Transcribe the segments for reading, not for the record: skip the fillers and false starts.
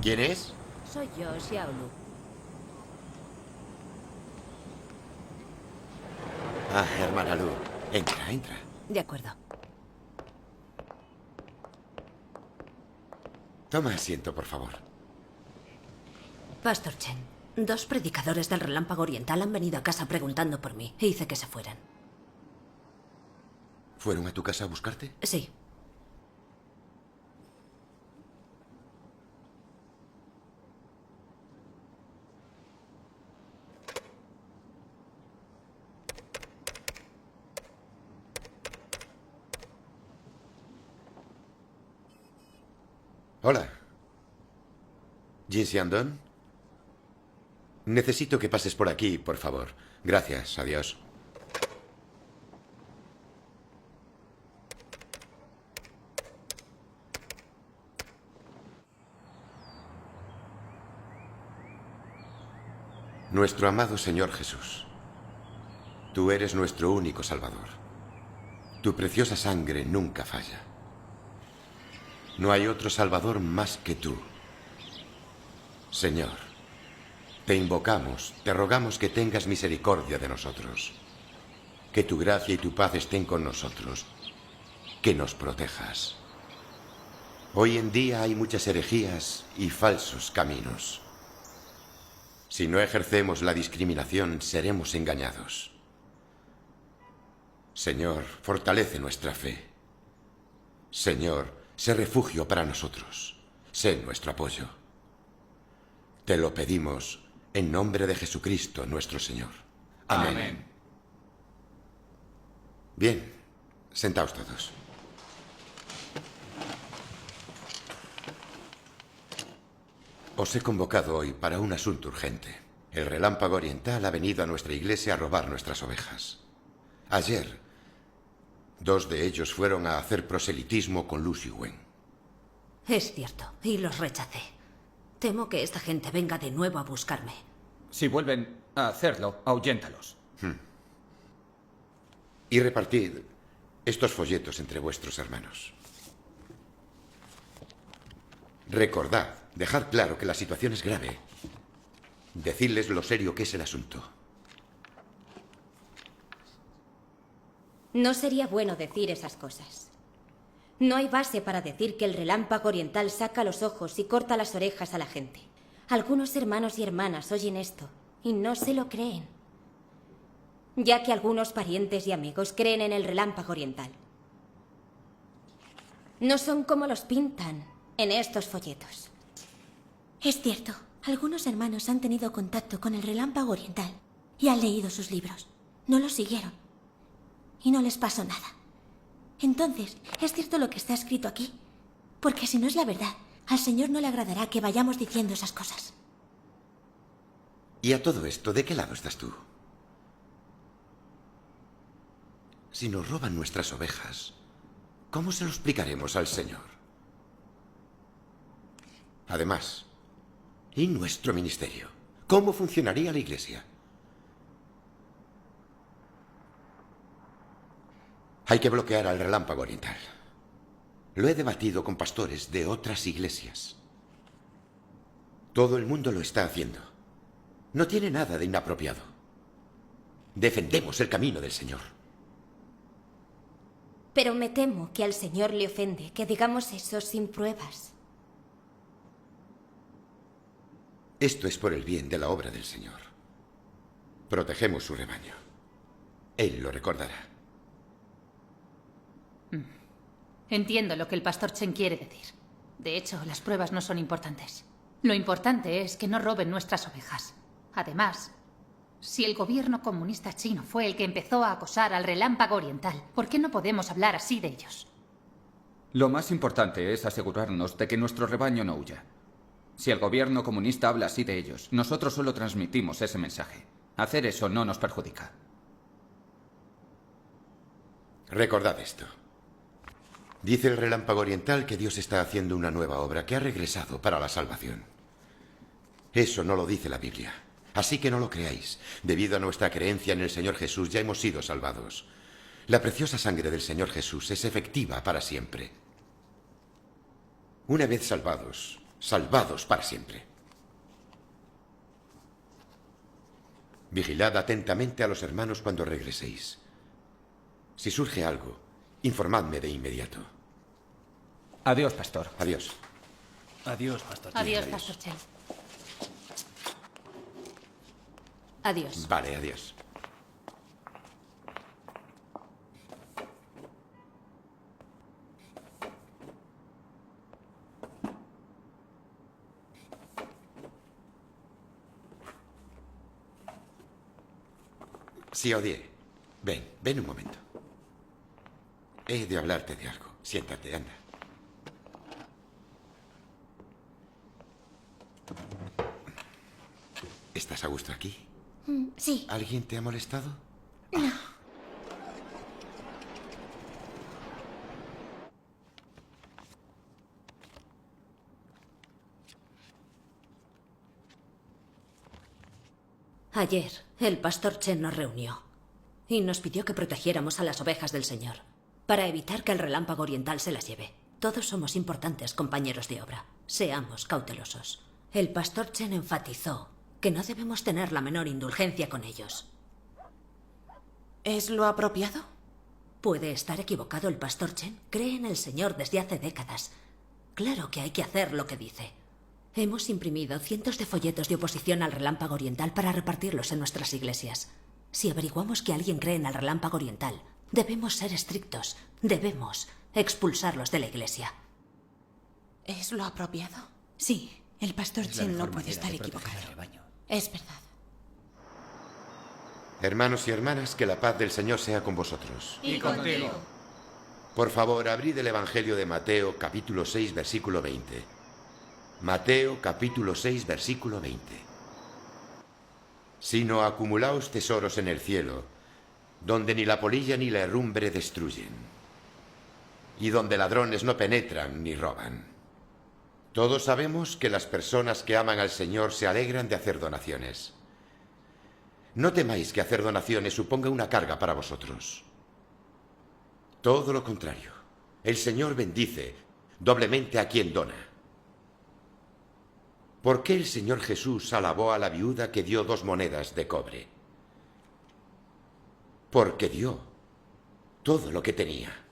¿Quién es? Soy yo, Xiaolu. Ah, hermana Lu. Entra, entra. De acuerdo. Toma asiento, por favor. Pastor Chen, 2 predicadores del Relámpago Oriental han venido a casa preguntando por mí. Hice que se fueran. ¿Fueron a tu casa a buscarte? Sí. Hola. Jin Xiandong. Necesito que pases por aquí, por favor. Gracias, adiós. Nuestro amado Señor Jesús, tú eres nuestro único Salvador. Tu preciosa sangre nunca falla. No hay otro Salvador más que tú. Señor, te invocamos, te rogamos que tengas misericordia de nosotros. Que tu gracia y tu paz estén con nosotros. Que nos protejas. Hoy en día hay muchas herejías y falsos caminos. Si no ejercemos la discriminación, seremos engañados. Señor, fortalece nuestra fe. Señor, sé refugio para nosotros. Sé nuestro apoyo. Te lo pedimos en nombre de Jesucristo, nuestro Señor. Amén. Amén. Bien, sentaos todos. Os he convocado hoy para un asunto urgente. El Relámpago Oriental ha venido a nuestra iglesia a robar nuestras ovejas. Ayer, 2 de ellos fueron a hacer proselitismo con Lu Xiwen. Es cierto, y los rechacé. Temo que esta gente venga de nuevo a buscarme. Si vuelven a hacerlo, ahuyéntalos. Y repartid estos folletos entre vuestros hermanos. Recordad, dejad claro que la situación es grave. Decidles lo serio que es el asunto. No sería bueno decir esas cosas. No hay base para decir que el Relámpago Oriental saca los ojos y corta las orejas a la gente. Algunos hermanos y hermanas oyen esto y no se lo creen, ya que algunos parientes y amigos creen en el Relámpago Oriental. No son como los pintan en estos folletos. Es cierto, algunos hermanos han tenido contacto con el Relámpago Oriental y han leído sus libros. No los siguieron y no les pasó nada. Entonces, es cierto lo que está escrito aquí, porque si no es la verdad, al Señor no le agradará que vayamos diciendo esas cosas. Y a todo esto, ¿de qué lado estás tú? Si nos roban nuestras ovejas, ¿cómo se lo explicaremos al Señor? Además, ¿y nuestro ministerio? ¿Cómo funcionaría la iglesia? Hay que bloquear al Relámpago Oriental. Lo he debatido con pastores de otras iglesias. Todo el mundo lo está haciendo. No tiene nada de inapropiado. Defendemos el camino del Señor. Pero me temo que al Señor le ofende que digamos eso sin pruebas. Esto es por el bien de la obra del Señor. Protegemos su rebaño. Él lo recordará. Entiendo lo que el pastor Chen quiere decir. De hecho, las pruebas no son importantes. Lo importante es que no roben nuestras ovejas. Además, si el gobierno comunista chino fue el que empezó a acosar al Relámpago Oriental, ¿por qué no podemos hablar así de ellos? Lo más importante es asegurarnos de que nuestro rebaño no huya. Si el gobierno comunista habla así de ellos, nosotros solo transmitimos ese mensaje. Hacer eso no nos perjudica. Recordad esto. Dice el Relámpago Oriental que Dios está haciendo una nueva obra, que ha regresado para la salvación. Eso no lo dice la Biblia. Así que no lo creáis. Debido a nuestra creencia en el Señor Jesús ya hemos sido salvados. La preciosa sangre del Señor Jesús es efectiva para siempre. Una vez salvados, salvados para siempre. Vigilad atentamente a los hermanos cuando regreséis. Si surge algo, informadme de inmediato. Adiós, pastor. Adiós. Adiós, Pastor Chen. Adiós, Pastor Chen. Adiós. Vale, adiós. Sí, Odie. Ven un momento. He de hablarte de algo. Siéntate, anda. ¿Estás a gusto aquí? Sí. ¿Alguien te ha molestado? Ayer, el pastor Chen nos reunió y nos pidió que protegiéramos a las ovejas del Señor para evitar que el relámpago oriental se las lleve. Todos somos importantes compañeros de obra. Seamos cautelosos. El pastor Chen enfatizó que no debemos tener la menor indulgencia con ellos. ¿Es lo apropiado? Puede estar equivocado el pastor Chen. Cree en el Señor desde hace décadas. Claro que hay que hacer lo que dice. Hemos imprimido cientos de folletos de oposición al relámpago oriental para repartirlos en nuestras iglesias. Si averiguamos que alguien cree en el relámpago oriental, debemos ser estrictos. Debemos expulsarlos de la iglesia. ¿Es lo apropiado? Sí, el pastor Es la Chen no mejor puede manera estar de proteger equivocado. al rebaño. Es verdad. Hermanos y hermanas, que la paz del Señor sea con vosotros. Y contigo. Por favor, abrid el Evangelio de Mateo, capítulo 6, versículo 20. Mateo, capítulo 6, versículo 20. Sino acumulaos tesoros en el cielo, donde ni la polilla ni la herrumbre destruyen, y donde ladrones no penetran ni roban. Todos sabemos que las personas que aman al Señor se alegran de hacer donaciones. No temáis que hacer donaciones suponga una carga para vosotros. Todo lo contrario. El Señor bendice doblemente a quien dona. ¿Por qué el Señor Jesús alabó a la viuda que dio 2 monedas de cobre? Porque dio todo lo que tenía.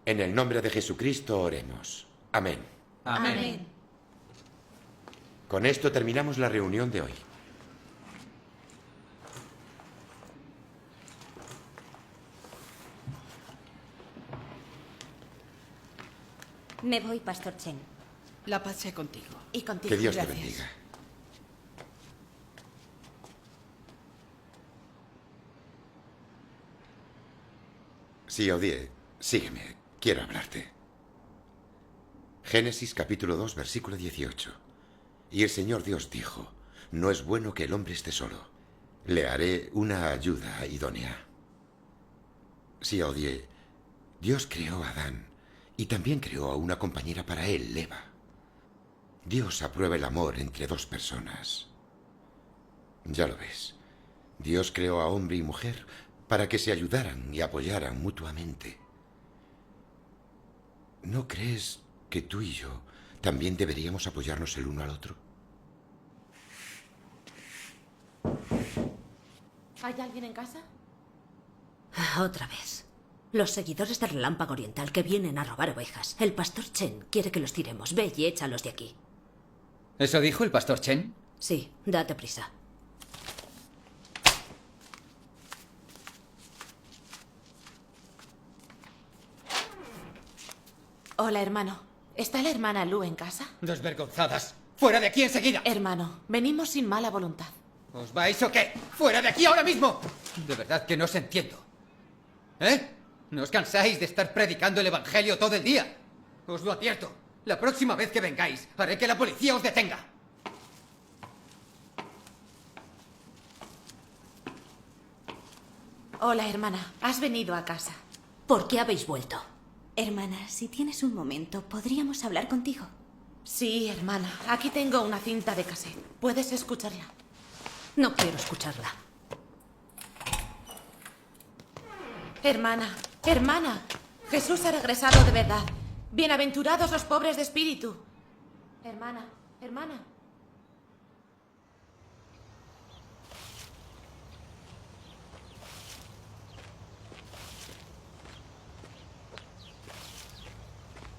En el nombre de Jesucristo oremos. Amén. Amén. Con esto terminamos la reunión de hoy. Me voy, Pastor Chen. La paz sea contigo. Y contigo. Que Dios te Gracias. bendiga. Sí, Odie, sígueme. Quiero hablarte. Génesis capítulo 2, versículo 18. Y el Señor Dios dijo, no es bueno que el hombre esté solo. Le haré una ayuda idónea. Sí, Odie, Dios creó a Adán y también creó a una compañera para él, Eva. Dios aprueba el amor entre 2 personas. Ya lo ves. Dios creó a hombre y mujer para que se ayudaran y apoyaran mutuamente. ¿No crees que tú y yo también deberíamos apoyarnos el uno al otro? ¿Hay alguien en casa? Otra vez. Los seguidores del relámpago oriental que vienen a robar ovejas. El pastor Chen quiere que los tiremos. Ve y échalos de aquí. ¿Eso dijo el pastor Chen? Sí, date prisa. Hola, hermano. ¿Está la hermana Lu en casa? Desvergonzadas. ¡Fuera de aquí enseguida! Hermano, venimos sin mala voluntad. ¿Os vais o qué? ¡Fuera de aquí ahora mismo! De verdad que no os entiendo. ¿Eh? ¿No os cansáis de estar predicando el Evangelio todo el día? Os lo advierto. La próxima vez que vengáis, haré que la policía os detenga. Hola, hermana. Has venido a casa. ¿Por qué habéis vuelto? Hermana, si tienes un momento, podríamos hablar contigo. Sí, hermana. Aquí tengo una cinta de cassette. Puedes escucharla. No quiero escucharla. Hermana, hermana. Jesús ha regresado de verdad. Bienaventurados los pobres de espíritu. Hermana, hermana.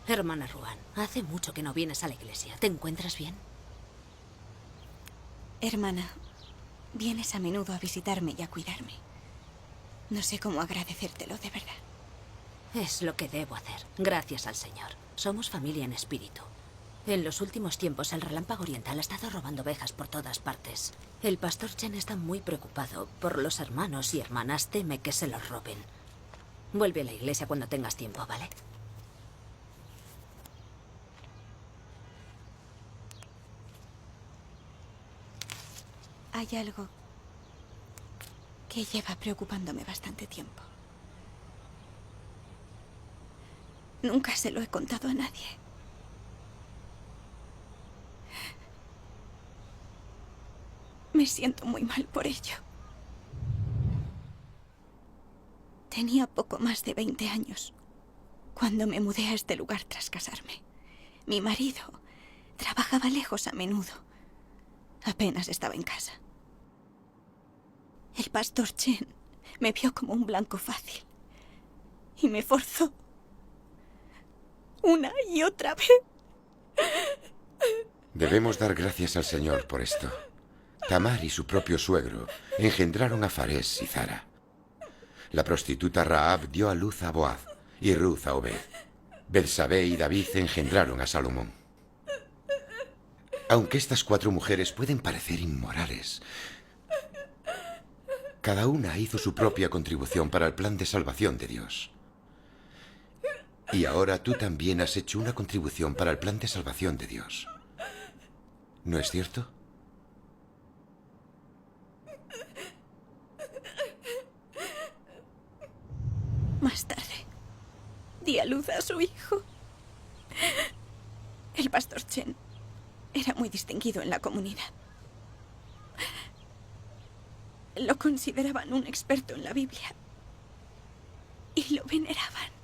Hermana Ruan, hace mucho que no vienes a la iglesia. ¿Te encuentras bien? Hermana, vienes a menudo a visitarme y a cuidarme. No sé cómo agradecértelo, de verdad. Es lo que debo hacer, gracias al Señor. Somos familia en espíritu. En los últimos tiempos, el relámpago oriental ha estado robando ovejas por todas partes. El pastor Chen está muy preocupado por los hermanos y hermanas. Teme que se los roben. Vuelve a la iglesia cuando tengas tiempo, ¿vale? Hay algo que lleva preocupándome bastante tiempo. Nunca se lo he contado a nadie. Me siento muy mal por ello. Tenía poco más de 20 años cuando me mudé a este lugar tras casarme. Mi marido trabajaba lejos a menudo. Apenas estaba en casa. El pastor Chen me vio como un blanco fácil y me forzó una y otra vez. Debemos dar gracias al Señor por esto. Tamar y su propio suegro engendraron a Fares y Zara. La prostituta Rahab dio a luz a Boaz y Ruth a Obed. Betsabé y David engendraron a Salomón. Aunque estas 4 mujeres pueden parecer inmorales, cada una hizo su propia contribución para el plan de salvación de Dios. Y ahora tú también has hecho una contribución para el plan de salvación de Dios. ¿No es cierto? Más tarde, di a luz a su hijo. El pastor Chen era muy distinguido en la comunidad. Lo consideraban un experto en la Biblia y lo veneraban.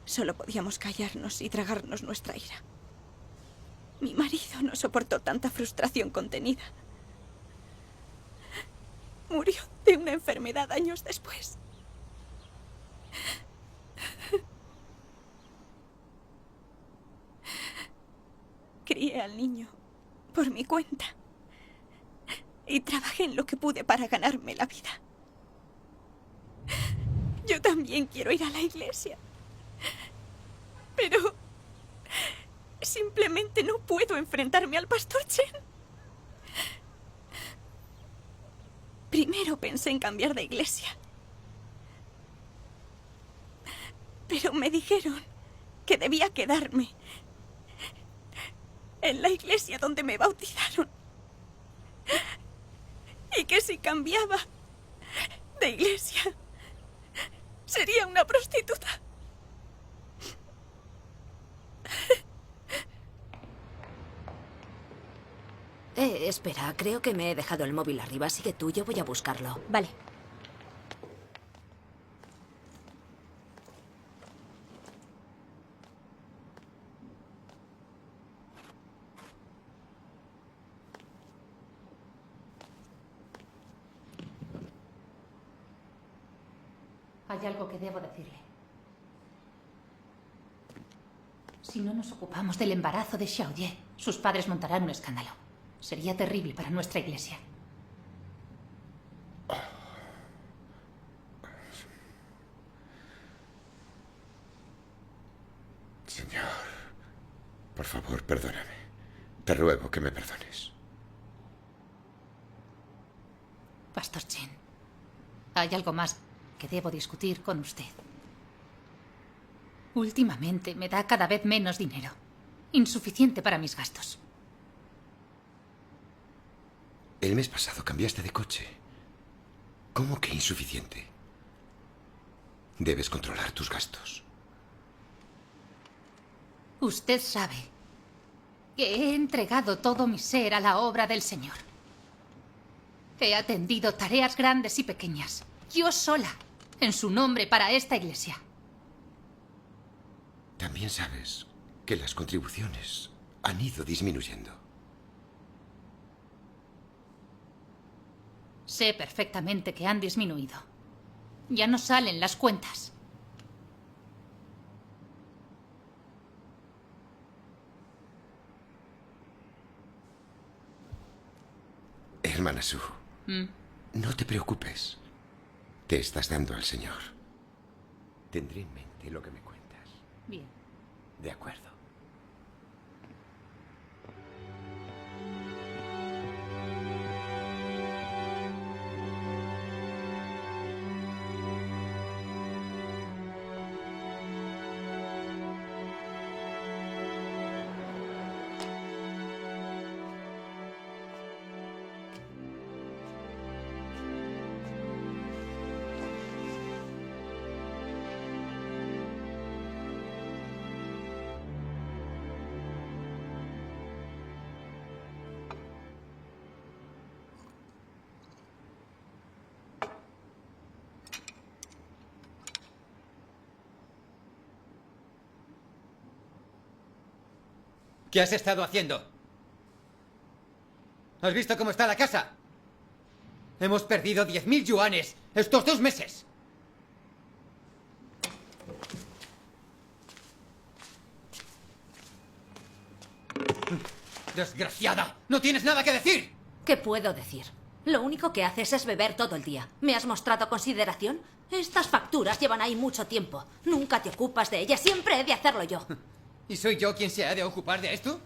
Solo podíamos callarnos y tragarnos nuestra ira. Mi marido no soportó tanta frustración contenida. Murió de una enfermedad años después. Crié al niño por mi cuenta y trabajé en lo que pude para ganarme la vida. Yo también quiero ir a la iglesia, pero simplemente no puedo enfrentarme al pastor Chen. Primero pensé en cambiar de iglesia, pero me dijeron que debía quedarme en la iglesia donde me bautizaron y que si cambiaba de iglesia sería una prostituta. Espera, creo que me he dejado el móvil arriba. Sigue tú, yo voy a buscarlo. Vale. Hay algo que debo decirle. Si no nos ocupamos del embarazo de Xiaoye, sus padres montarán un escándalo. Sería terrible para nuestra iglesia. Señor, por favor, perdóname. Te ruego que me perdones. Pastor Chen, hay algo más que debo discutir con usted. Últimamente me da cada vez menos dinero. Insuficiente para mis gastos. El mes pasado cambiaste de coche. ¿Cómo que insuficiente? Debes controlar tus gastos. Usted sabe que he entregado todo mi ser a la obra del Señor. He atendido tareas grandes y pequeñas, yo sola, en su nombre para esta iglesia. También sabes que las contribuciones han ido disminuyendo. Sé perfectamente que han disminuido. Ya no salen las cuentas. Hermana Sue, no te preocupes. Te estás dando al Señor. Tendré en mente lo que me cuentas. Bien. De acuerdo. ¿Qué has estado haciendo? ¿Has visto cómo está la casa? Hemos perdido 10.000 yuanes estos 2 meses. ¡Desgraciada! ¡No tienes nada que decir! ¿Qué puedo decir? Lo único que haces es beber todo el día. ¿Me has mostrado consideración? Estas facturas llevan ahí mucho tiempo. Nunca te ocupas de ellas. Siempre he de hacerlo yo. ¿Y soy yo quien se ha de ocupar de esto?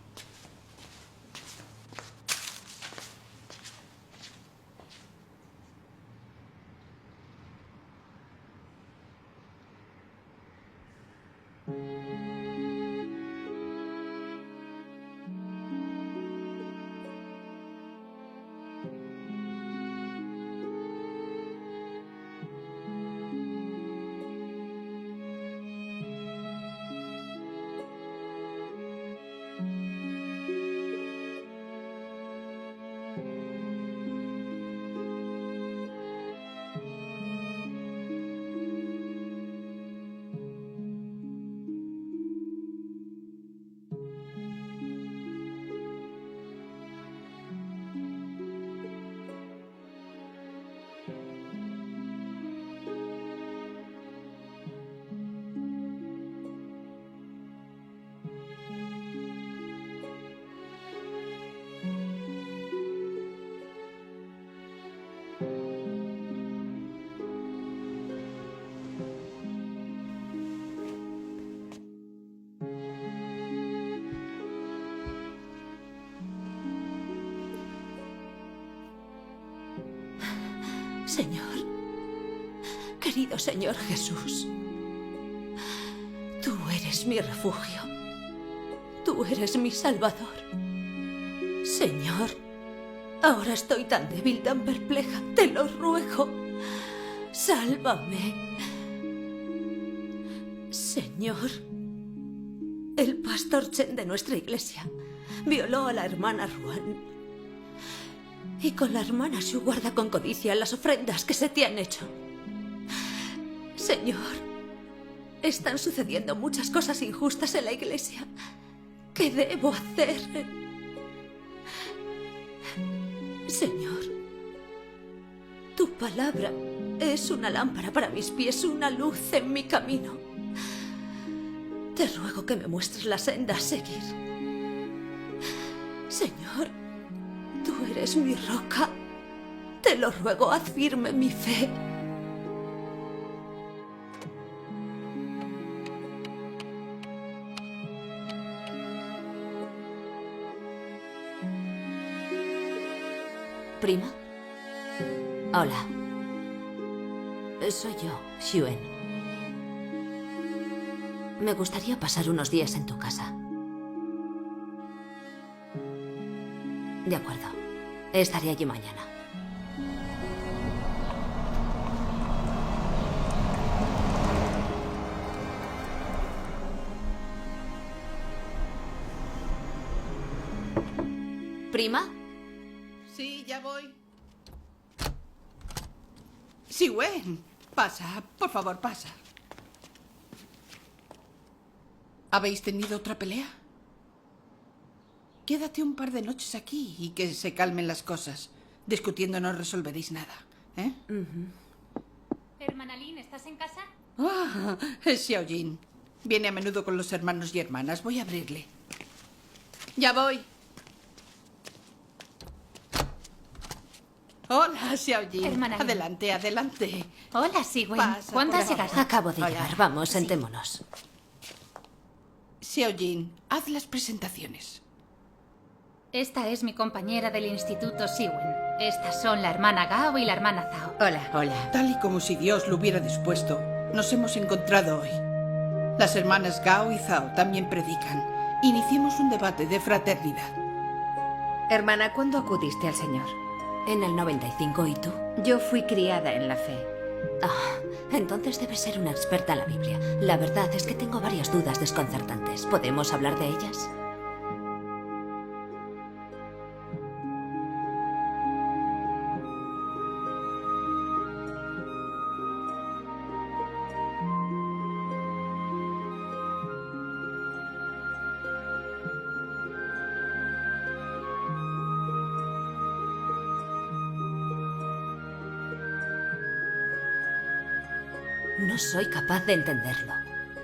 Señor, querido Señor Jesús, tú eres mi refugio. Tú eres mi Salvador. Señor, ahora estoy tan débil, tan perpleja. Te lo ruego. Sálvame. Señor, el pastor Chen de nuestra iglesia violó a la hermana Ruan. Y con la hermana Shu guarda con codicia las ofrendas que se te han hecho. Señor, están sucediendo muchas cosas injustas en la iglesia. ¿Qué debo hacer? Señor, tu palabra es una lámpara para mis pies, una luz en mi camino. Te ruego que me muestres la senda a seguir. Señor, tú eres mi roca. Te lo ruego, haz firme mi fe. ¿Prima? Hola. Soy yo, Xuen. Me gustaría pasar unos días en tu casa. De acuerdo. Estaré allí mañana. ¿Prima? Sí, ya voy. Xuen, pasa, por favor, pasa. ¿Habéis tenido otra pelea? Quédate un par de noches aquí y que se calmen las cosas. Discutiendo no resolveréis nada, ¿eh? Hermana Lin, ¿estás en casa? Ah, es Xiaojin. Viene a menudo con los hermanos y hermanas. Voy a abrirle. Ya voy. Hola, Xiaojin. Hermana Lin. Adelante, adelante. Hola, Siwen. Pasa ¿Cuándo por has aquí. llegado? Acabo de Hola. llegar. Vamos, Sí. sentémonos. Xiaojin, haz las presentaciones. Esta es mi compañera del Instituto Siwen. Estas son la hermana Gao y la hermana Zhao. Hola, hola. Tal y como si Dios lo hubiera dispuesto, nos hemos encontrado hoy. Las hermanas Gao y Zhao también predican. Iniciemos un debate de fraternidad. Hermana, ¿cuándo acudiste al Señor? En el 95, ¿y tú? Yo fui criada en la fe. Ah, entonces debes ser una experta en la Biblia. La verdad es que tengo varias dudas desconcertantes. ¿Podemos hablar de ellas? No soy capaz de entenderlo.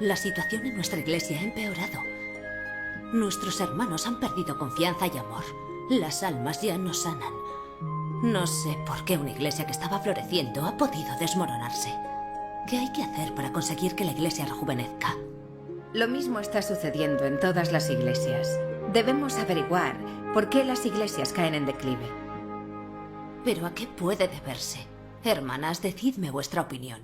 La situación en nuestra iglesia ha empeorado. Nuestros hermanos han perdido confianza y amor. Las almas ya no sanan. No sé por qué una iglesia que estaba floreciendo ha podido desmoronarse. ¿Qué hay que hacer para conseguir que la iglesia rejuvenezca? Lo mismo está sucediendo en todas las iglesias. Debemos averiguar por qué las iglesias caen en declive. ¿Pero a qué puede deberse? Hermanas, decidme vuestra opinión.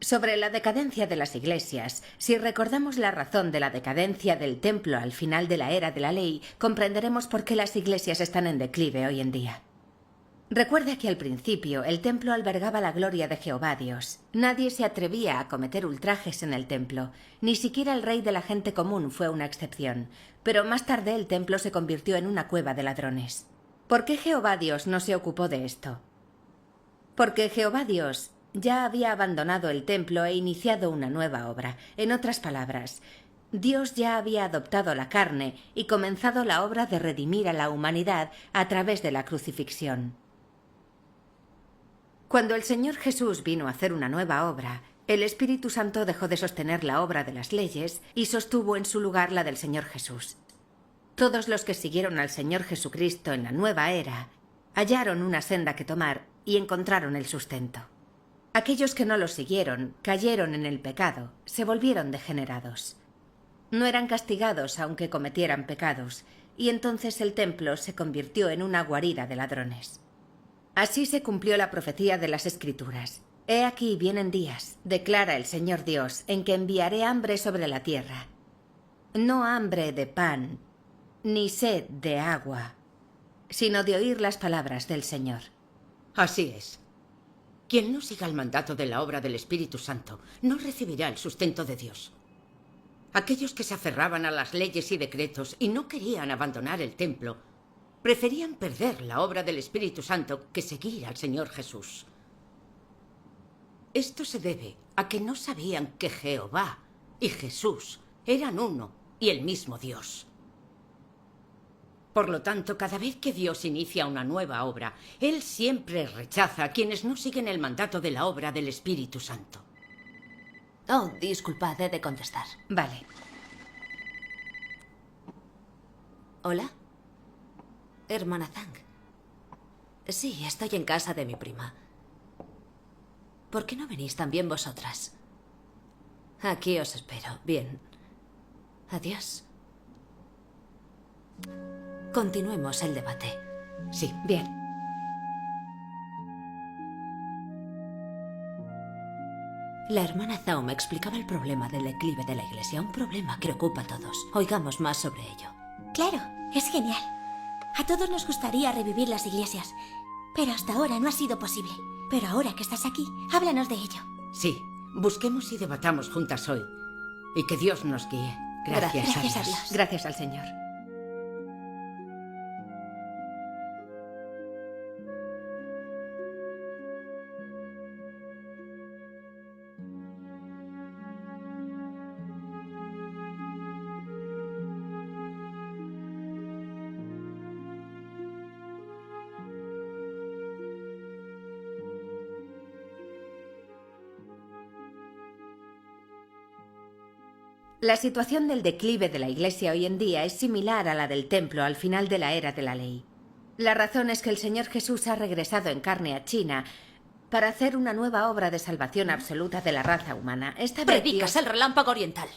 Sobre la decadencia de las iglesias, si recordamos la razón de la decadencia del templo al final de la era de la ley, comprenderemos por qué las iglesias están en declive hoy en día. Recuerda que al principio el templo albergaba la gloria de Jehová Dios. Nadie se atrevía a cometer ultrajes en el templo, ni siquiera el rey de la gente común fue una excepción, pero más tarde el templo se convirtió en una cueva de ladrones. ¿Por qué Jehová Dios no se ocupó de esto? Porque Jehová Dios ya había abandonado el templo e iniciado una nueva obra. En otras palabras, Dios ya había adoptado la carne y comenzado la obra de redimir a la humanidad a través de la crucifixión. Cuando el Señor Jesús vino a hacer una nueva obra, el Espíritu Santo dejó de sostener la obra de las leyes y sostuvo en su lugar la del Señor Jesús. Todos los que siguieron al Señor Jesucristo en la nueva era hallaron una senda que tomar y encontraron el sustento. Aquellos que no lo siguieron cayeron en el pecado, se volvieron degenerados. No eran castigados aunque cometieran pecados, y entonces el templo se convirtió en una guarida de ladrones. Así se cumplió la profecía de las Escrituras. He aquí vienen días, declara el Señor Dios, en que enviaré hambre sobre la tierra. No hambre de pan, ni sed de agua, sino de oír las palabras del Señor. Así es. Quien no siga el mandato de la obra del Espíritu Santo no recibirá el sustento de Dios. Aquellos que se aferraban a las leyes y decretos y no querían abandonar el templo, preferían perder la obra del Espíritu Santo que seguir al Señor Jesús. Esto se debe a que no sabían que Jehová y Jesús eran uno y el mismo Dios. Por lo tanto, cada vez que Dios inicia una nueva obra, Él siempre rechaza a quienes no siguen el mandato de la obra del Espíritu Santo. Oh, disculpad, he de contestar. Vale. ¿Hola? Hermana Zhang. Sí, estoy en casa de mi prima. ¿Por qué no venís también vosotras? Aquí os espero. Bien. Adiós. Continuemos el debate. Sí. Bien. La hermana Zhao me explicaba el problema del declive de la iglesia, un problema que ocupa a todos. Oigamos más sobre ello. Claro, es genial. A todos nos gustaría revivir las iglesias, pero hasta ahora no ha sido posible. Pero ahora que estás aquí, háblanos de ello. Sí, busquemos y debatamos juntas hoy. Y que Dios nos guíe. Gracias, Gracias a a Dios. Dios. Gracias al Señor. La situación del declive de la Iglesia hoy en día es similar a la del templo al final de la era de la ley. La razón es que el Señor Jesús ha regresado en carne a China para hacer una nueva obra de salvación absoluta de la raza humana. Esta vez Predicas el relámpago oriental.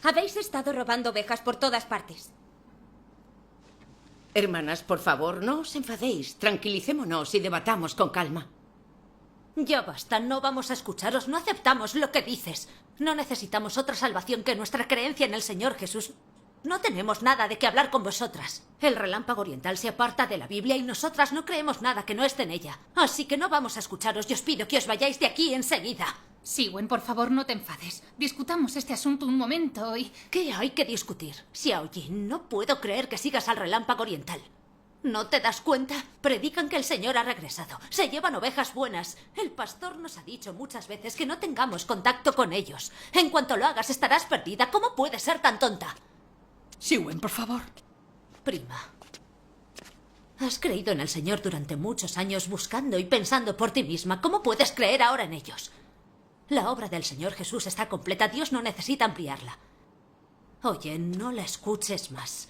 Habéis estado robando ovejas por todas partes. Hermanas, por favor, no os enfadéis. Tranquilicémonos y debatamos con calma. Ya basta, no vamos a escucharos, no aceptamos lo que dices. No necesitamos otra salvación que nuestra creencia en el Señor Jesús. No tenemos nada de qué hablar con vosotras. El relámpago oriental se aparta de la Biblia y nosotras no creemos nada que no esté en ella. Así que no vamos a escucharos y os pido que os vayáis de aquí enseguida. Siwen, por favor, no te enfades. Discutamos este asunto un momento y... ¿Qué hay que discutir? Xiaoyin, no puedo creer que sigas al relámpago oriental. ¿No te das cuenta? Predican que el Señor ha regresado. Se llevan ovejas buenas. El pastor nos ha dicho muchas veces que no tengamos contacto con ellos. En cuanto lo hagas estarás perdida. ¿Cómo puedes ser tan tonta? Siwen, por favor. Prima, has creído en el Señor durante muchos años buscando y pensando por ti misma. ¿Cómo puedes creer ahora en ellos? La obra del Señor Jesús está completa. Dios no necesita ampliarla. Oye, no la escuches más.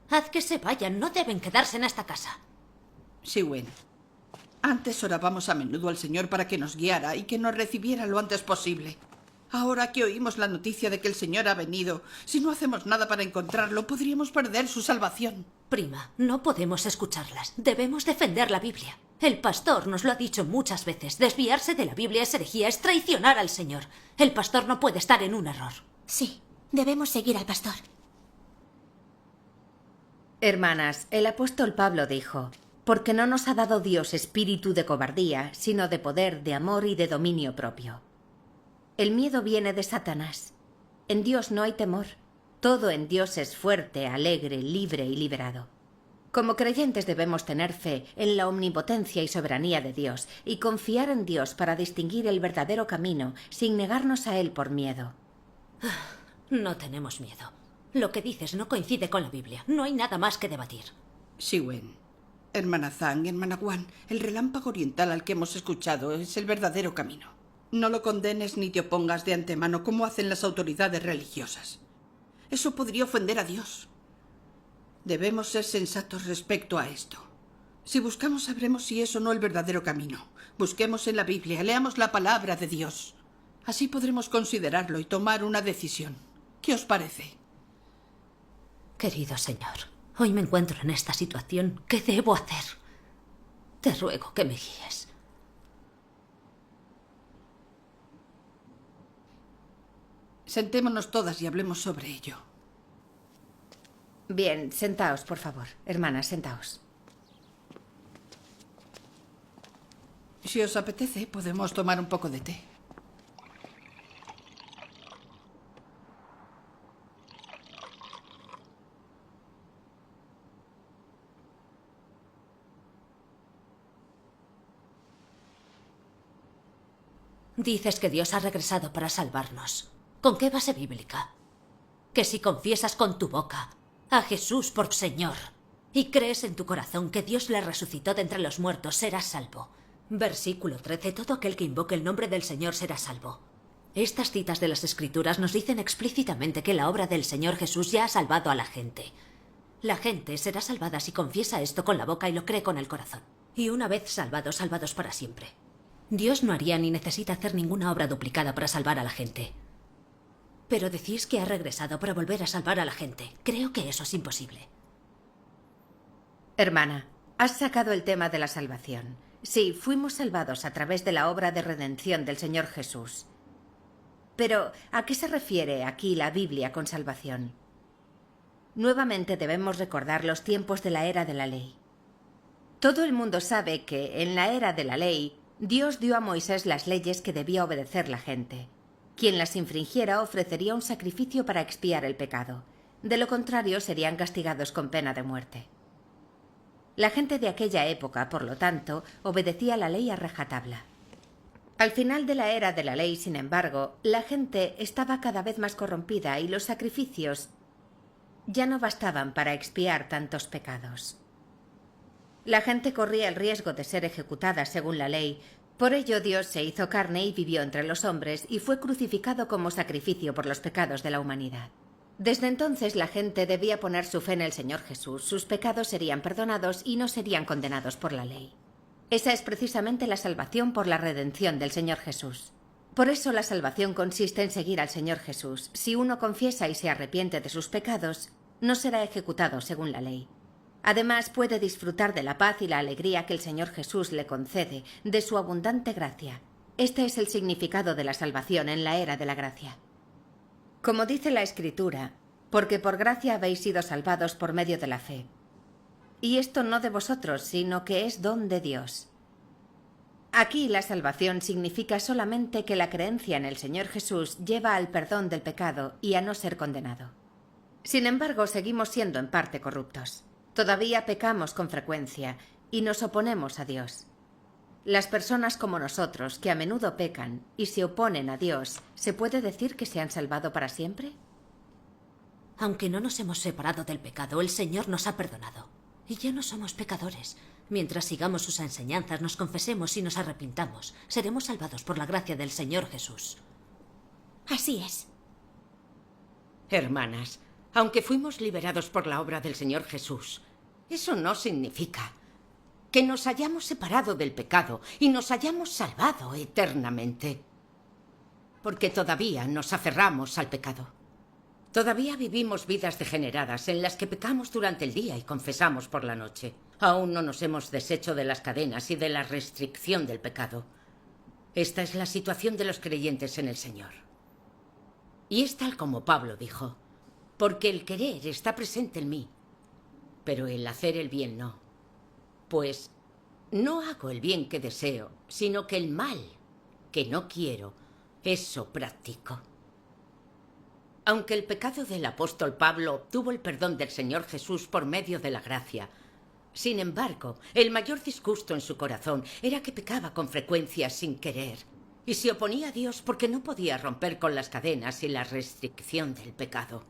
Haz que se vayan. No deben quedarse en esta casa. Siwen, antes orábamos a menudo al Señor para que nos guiara y que nos recibiera lo antes posible. Ahora que oímos la noticia de que el Señor ha venido, si no hacemos nada para encontrarlo, podríamos perder su salvación. Prima, no podemos escucharlas. Debemos defender la Biblia. El pastor nos lo ha dicho muchas veces. Desviarse de la Biblia es herejía, es traicionar al Señor. El pastor no puede estar en un error. Sí, debemos seguir al pastor. Hermanas, el apóstol Pablo dijo: porque no nos ha dado Dios espíritu de cobardía, sino de poder, de amor y de dominio propio. El miedo viene de Satanás. En Dios no hay temor. Todo en Dios es fuerte, alegre, libre y liberado. Como creyentes debemos tener fe en la omnipotencia y soberanía de Dios y confiar en Dios para distinguir el verdadero camino sin negarnos a Él por miedo. No tenemos miedo. Lo que dices no coincide con la Biblia. No hay nada más que debatir. Siwen, hermana Zhang, hermana Guan, el relámpago oriental al que hemos escuchado es el verdadero camino. No lo condenes ni te opongas de antemano como hacen las autoridades religiosas. Eso podría ofender a Dios. Debemos ser sensatos respecto a esto. Si buscamos, sabremos si es o no el verdadero camino. Busquemos en la Biblia, leamos la palabra de Dios. Así podremos considerarlo y tomar una decisión. ¿Qué os parece? Querido Señor, hoy me encuentro en esta situación. ¿Qué debo hacer? Te ruego que me guíes. Sentémonos todas y hablemos sobre ello. Bien, sentaos, por favor. Hermanas, sentaos. Si os apetece, podemos tomar un poco de té. Dices que Dios ha regresado para salvarnos. ¿Con qué base bíblica? Que si confiesas con tu boca a Jesús por Señor y crees en tu corazón que Dios le resucitó de entre los muertos, serás salvo. Versículo 13. Todo aquel que invoque el nombre del Señor será salvo. Estas citas de las Escrituras nos dicen explícitamente que la obra del Señor Jesús ya ha salvado a la gente. La gente será salvada si confiesa esto con la boca y lo cree con el corazón. Y una vez salvados, salvados para siempre. Dios no haría ni necesita hacer ninguna obra duplicada para salvar a la gente. Pero decís que ha regresado para volver a salvar a la gente. Creo que eso es imposible. Hermana, has sacado el tema de la salvación. Sí, fuimos salvados a través de la obra de redención del Señor Jesús. Pero, ¿a qué se refiere aquí la Biblia con salvación? Nuevamente debemos recordar los tiempos de la era de la ley. Todo el mundo sabe que, en la era de la ley, Dios dio a Moisés las leyes que debía obedecer la gente. Quien las infringiera ofrecería un sacrificio para expiar el pecado. De lo contrario, serían castigados con pena de muerte. La gente de aquella época, por lo tanto, obedecía la ley a rajatabla. Al final de la era de la ley, sin embargo, la gente estaba cada vez más corrompida y los sacrificios ya no bastaban para expiar tantos pecados. La gente corría el riesgo de ser ejecutada según la ley Por ello Dios se hizo carne y vivió entre los hombres y fue crucificado como sacrificio por los pecados de la humanidad. Desde entonces la gente debía poner su fe en el Señor Jesús, sus pecados serían perdonados y no serían condenados por la ley. Esa es precisamente la salvación por la redención del Señor Jesús. Por eso la salvación consiste en seguir al Señor Jesús. Si uno confiesa y se arrepiente de sus pecados, no será ejecutado según la ley. Además, puede disfrutar de la paz y la alegría que el Señor Jesús le concede, de su abundante gracia. Este es el significado de la salvación en la era de la gracia. Como dice la Escritura, porque por gracia habéis sido salvados por medio de la fe. Y esto no de vosotros, sino que es don de Dios. Aquí la salvación significa solamente que la creencia en el Señor Jesús lleva al perdón del pecado y a no ser condenado. Sin embargo, seguimos siendo en parte corruptos. Todavía pecamos con frecuencia y nos oponemos a Dios. Las personas como nosotros, que a menudo pecan y se oponen a Dios, ¿se puede decir que se han salvado para siempre? Aunque no nos hemos separado del pecado, el Señor nos ha perdonado. Y ya no somos pecadores. Mientras sigamos sus enseñanzas, nos confesemos y nos arrepintamos, seremos salvados por la gracia del Señor Jesús. Así es. Hermanas, aunque fuimos liberados por la obra del Señor Jesús, eso no significa que nos hayamos separado del pecado y nos hayamos salvado eternamente. Porque todavía nos aferramos al pecado. Todavía vivimos vidas degeneradas en las que pecamos durante el día y confesamos por la noche. Aún no nos hemos deshecho de las cadenas y de la restricción del pecado. Esta es la situación de los creyentes en el Señor. Y es tal como Pablo dijo, porque el querer está presente en mí, pero el hacer el bien no. Pues no hago el bien que deseo, sino que el mal que no quiero, eso practico. Aunque el pecado del apóstol Pablo obtuvo el perdón del Señor Jesús por medio de la gracia, sin embargo, el mayor disgusto en su corazón era que pecaba con frecuencia sin querer y se oponía a Dios porque no podía romper con las cadenas y la restricción del pecado.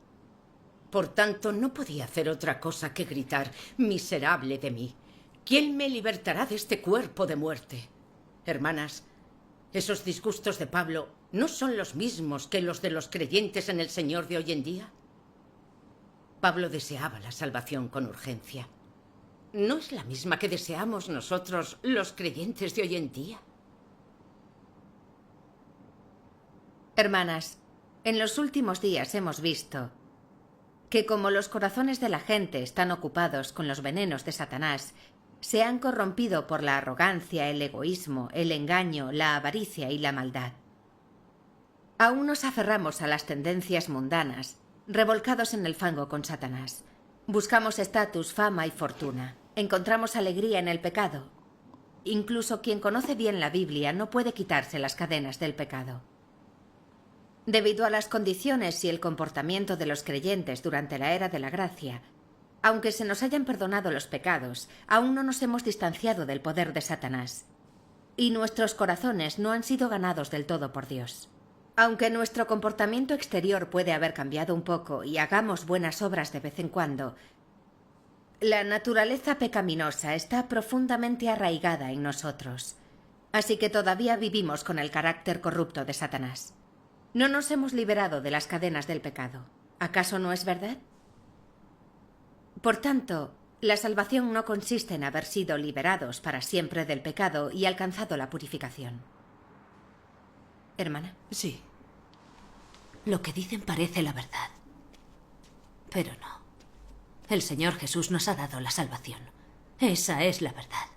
Por tanto, no podía hacer otra cosa que gritar: «Miserable de mí, ¿quién me libertará de este cuerpo de muerte?» Hermanas, esos disgustos de Pablo ¿no son los mismos que los de los creyentes en el Señor de hoy en día? Pablo deseaba la salvación con urgencia. ¿No es la misma que deseamos nosotros, los creyentes de hoy en día? Hermanas, en los últimos días hemos visto que como los corazones de la gente están ocupados con los venenos de Satanás, se han corrompido por la arrogancia, el egoísmo, el engaño, la avaricia y la maldad. Aún nos aferramos a las tendencias mundanas, revolcados en el fango con Satanás. Buscamos estatus, fama y fortuna. Encontramos alegría en el pecado. Incluso quien conoce bien la Biblia no puede quitarse las cadenas del pecado. Debido a las condiciones y el comportamiento de los creyentes durante la era de la gracia, aunque se nos hayan perdonado los pecados, aún no nos hemos distanciado del poder de Satanás. Y nuestros corazones no han sido ganados del todo por Dios. Aunque nuestro comportamiento exterior puede haber cambiado un poco y hagamos buenas obras de vez en cuando, la naturaleza pecaminosa está profundamente arraigada en nosotros. Así que todavía vivimos con el carácter corrupto de Satanás. No nos hemos liberado de las cadenas del pecado. ¿Acaso no es verdad? Por tanto, la salvación no consiste en haber sido liberados para siempre del pecado y alcanzado la purificación. Hermana. Sí. Lo que dicen parece la verdad. Pero no. El Señor Jesús nos ha dado la salvación. Esa es la verdad.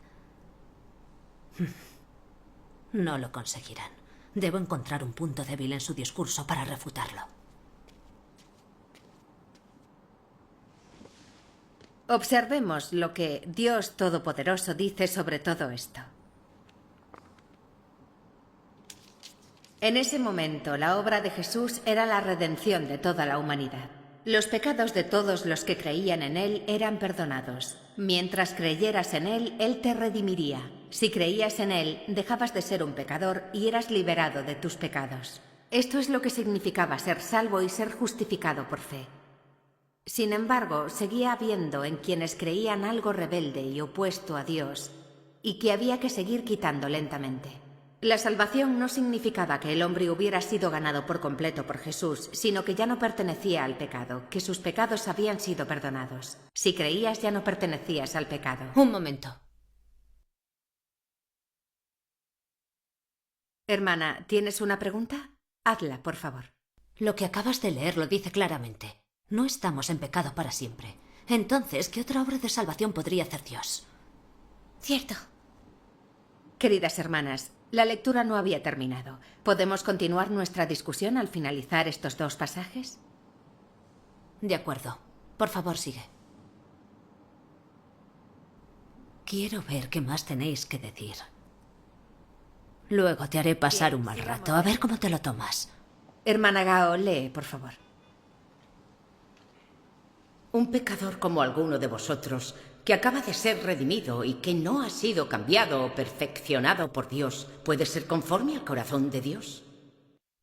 No lo conseguirán. Debo encontrar un punto débil en su discurso para refutarlo. Observemos lo que Dios Todopoderoso dice sobre todo esto. En ese momento, la obra de Jesús era la redención de toda la humanidad. Los pecados de todos los que creían en Él eran perdonados. Mientras creyeras en Él, Él te redimiría. Si creías en Él, dejabas de ser un pecador y eras liberado de tus pecados. Esto es lo que significaba ser salvo y ser justificado por fe. Sin embargo, seguía habiendo en quienes creían algo rebelde y opuesto a Dios, y que había que seguir quitando lentamente. La salvación no significaba que el hombre hubiera sido ganado por completo por Jesús, sino que ya no pertenecía al pecado, que sus pecados habían sido perdonados. Si creías, ya no pertenecías al pecado. Un momento. Hermana, ¿tienes una pregunta? Hazla, por favor. Lo que acabas de leer lo dice claramente. No estamos en pecado para siempre. Entonces, ¿qué otra obra de salvación podría hacer Dios? Cierto. Queridas hermanas, la lectura no había terminado. ¿Podemos continuar nuestra discusión al finalizar estos 2 pasajes? De acuerdo. Por favor, sigue. Quiero ver qué más tenéis que decir. Luego te haré pasar un mal rato, a ver cómo te lo tomas. Hermana Gao, lee, por favor. Un pecador como alguno de vosotros, que acaba de ser redimido y que no ha sido cambiado o perfeccionado por Dios, ¿puede ser conforme al corazón de Dios?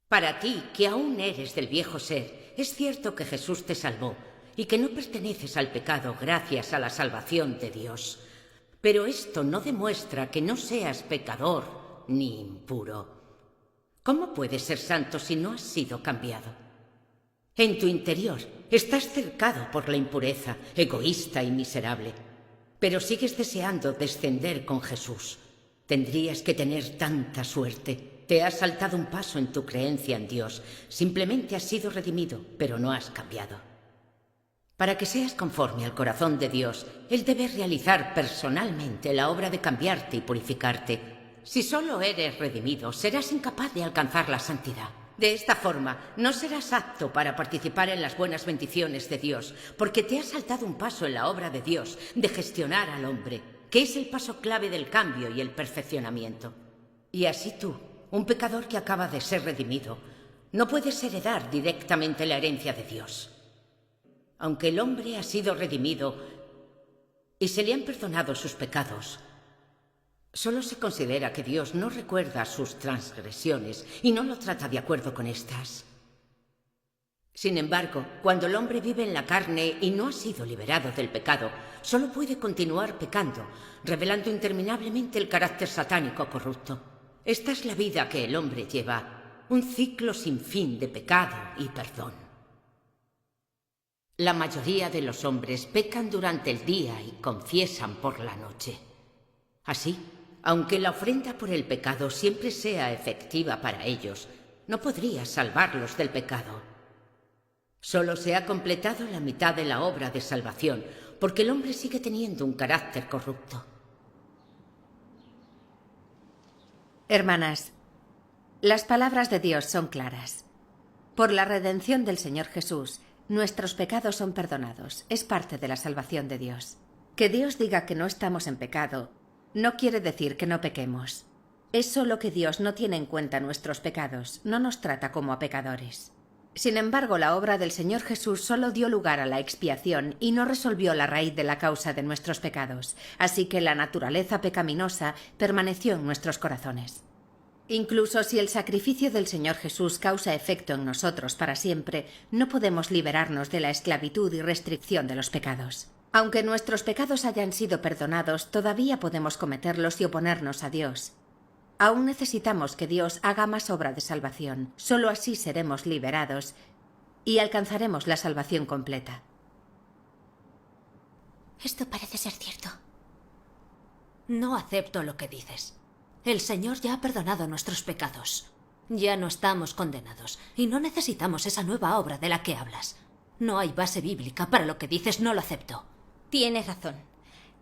Para ti, que aún eres del viejo ser, es cierto que Jesús te salvó y que no perteneces al pecado gracias a la salvación de Dios. Pero esto no demuestra que no seas pecador ni impuro. ¿Cómo puedes ser santo si no has sido cambiado? En tu interior estás cercado por la impureza, egoísta y miserable, pero sigues deseando descender con Jesús. Tendrías que tener tanta suerte. Te has saltado un paso en tu creencia en Dios. Simplemente has sido redimido, pero no has cambiado. Para que seas conforme al corazón de Dios, Él debe realizar personalmente la obra de cambiarte y purificarte. Si solo eres redimido, serás incapaz de alcanzar la santidad. De esta forma, no serás apto para participar en las buenas bendiciones de Dios, porque te has saltado un paso en la obra de Dios, de gestionar al hombre, que es el paso clave del cambio y el perfeccionamiento. Y así tú, un pecador que acaba de ser redimido, no puedes heredar directamente la herencia de Dios. Aunque el hombre ha sido redimido y se le han perdonado sus pecados, solo se considera que Dios no recuerda sus transgresiones y no lo trata de acuerdo con estas. Sin embargo, cuando el hombre vive en la carne y no ha sido liberado del pecado, solo puede continuar pecando, revelando interminablemente el carácter satánico corrupto. Esta es la vida que el hombre lleva, un ciclo sin fin de pecado y perdón. La mayoría de los hombres pecan durante el día y confiesan por la noche. Así, aunque la ofrenda por el pecado siempre sea efectiva para ellos, no podría salvarlos del pecado. Solo se ha completado la mitad de la obra de salvación, porque el hombre sigue teniendo un carácter corrupto. Hermanas, las palabras de Dios son claras. Por la redención del Señor Jesús, nuestros pecados son perdonados. Es parte de la salvación de Dios. Que Dios diga que no estamos en pecado no quiere decir que no pequemos. Es solo que Dios no tiene en cuenta nuestros pecados, no nos trata como a pecadores. Sin embargo, la obra del Señor Jesús solo dio lugar a la expiación y no resolvió la raíz de la causa de nuestros pecados, así que la naturaleza pecaminosa permaneció en nuestros corazones. Incluso si el sacrificio del Señor Jesús causa efecto en nosotros para siempre, no podemos liberarnos de la esclavitud y restricción de los pecados. Aunque nuestros pecados hayan sido perdonados, todavía podemos cometerlos y oponernos a Dios. Aún necesitamos que Dios haga más obra de salvación. Solo así seremos liberados y alcanzaremos la salvación completa. Esto parece ser cierto. No acepto lo que dices. El Señor ya ha perdonado nuestros pecados. Ya no estamos condenados y no necesitamos esa nueva obra de la que hablas. No hay base bíblica para lo que dices, no lo acepto. Tienes razón.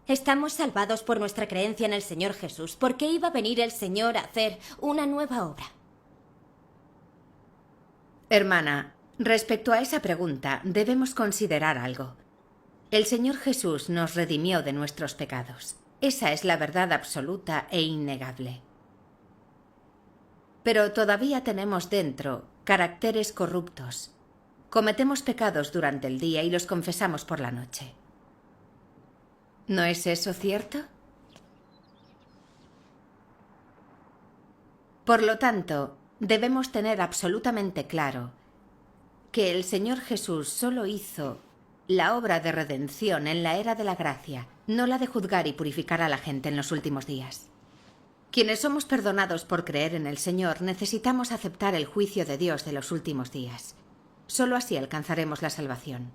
Estamos salvados por nuestra creencia en el Señor Jesús. ¿Por qué iba a venir el Señor a hacer una nueva obra? Hermana, respecto a esa pregunta, debemos considerar algo. El Señor Jesús nos redimió de nuestros pecados. Esa es la verdad absoluta e innegable. Pero todavía tenemos dentro caracteres corruptos. Cometemos pecados durante el día y los confesamos por la noche. ¿No es eso cierto? Por lo tanto, debemos tener absolutamente claro que el Señor Jesús solo hizo la obra de redención en la era de la gracia, no la de juzgar y purificar a la gente en los últimos días. Quienes somos perdonados por creer en el Señor necesitamos aceptar el juicio de Dios de los últimos días. Solo así alcanzaremos la salvación.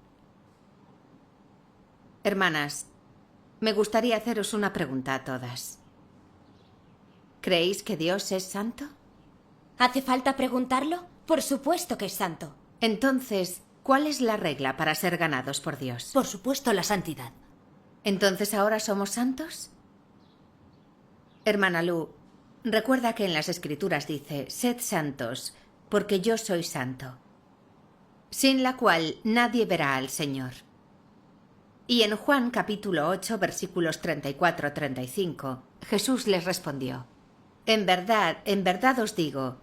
Hermanas, me gustaría haceros una pregunta a todas. ¿Creéis que Dios es santo? ¿Hace falta preguntarlo? Por supuesto que es santo. Entonces, ¿cuál es la regla para ser ganados por Dios? Por supuesto, la santidad. ¿Entonces ahora somos santos? Hermana Lu, recuerda que en las Escrituras dice, sed santos, porque yo soy santo, sin la cual nadie verá al Señor. Y en Juan capítulo 8, versículos 34-35, Jesús les respondió, en verdad os digo,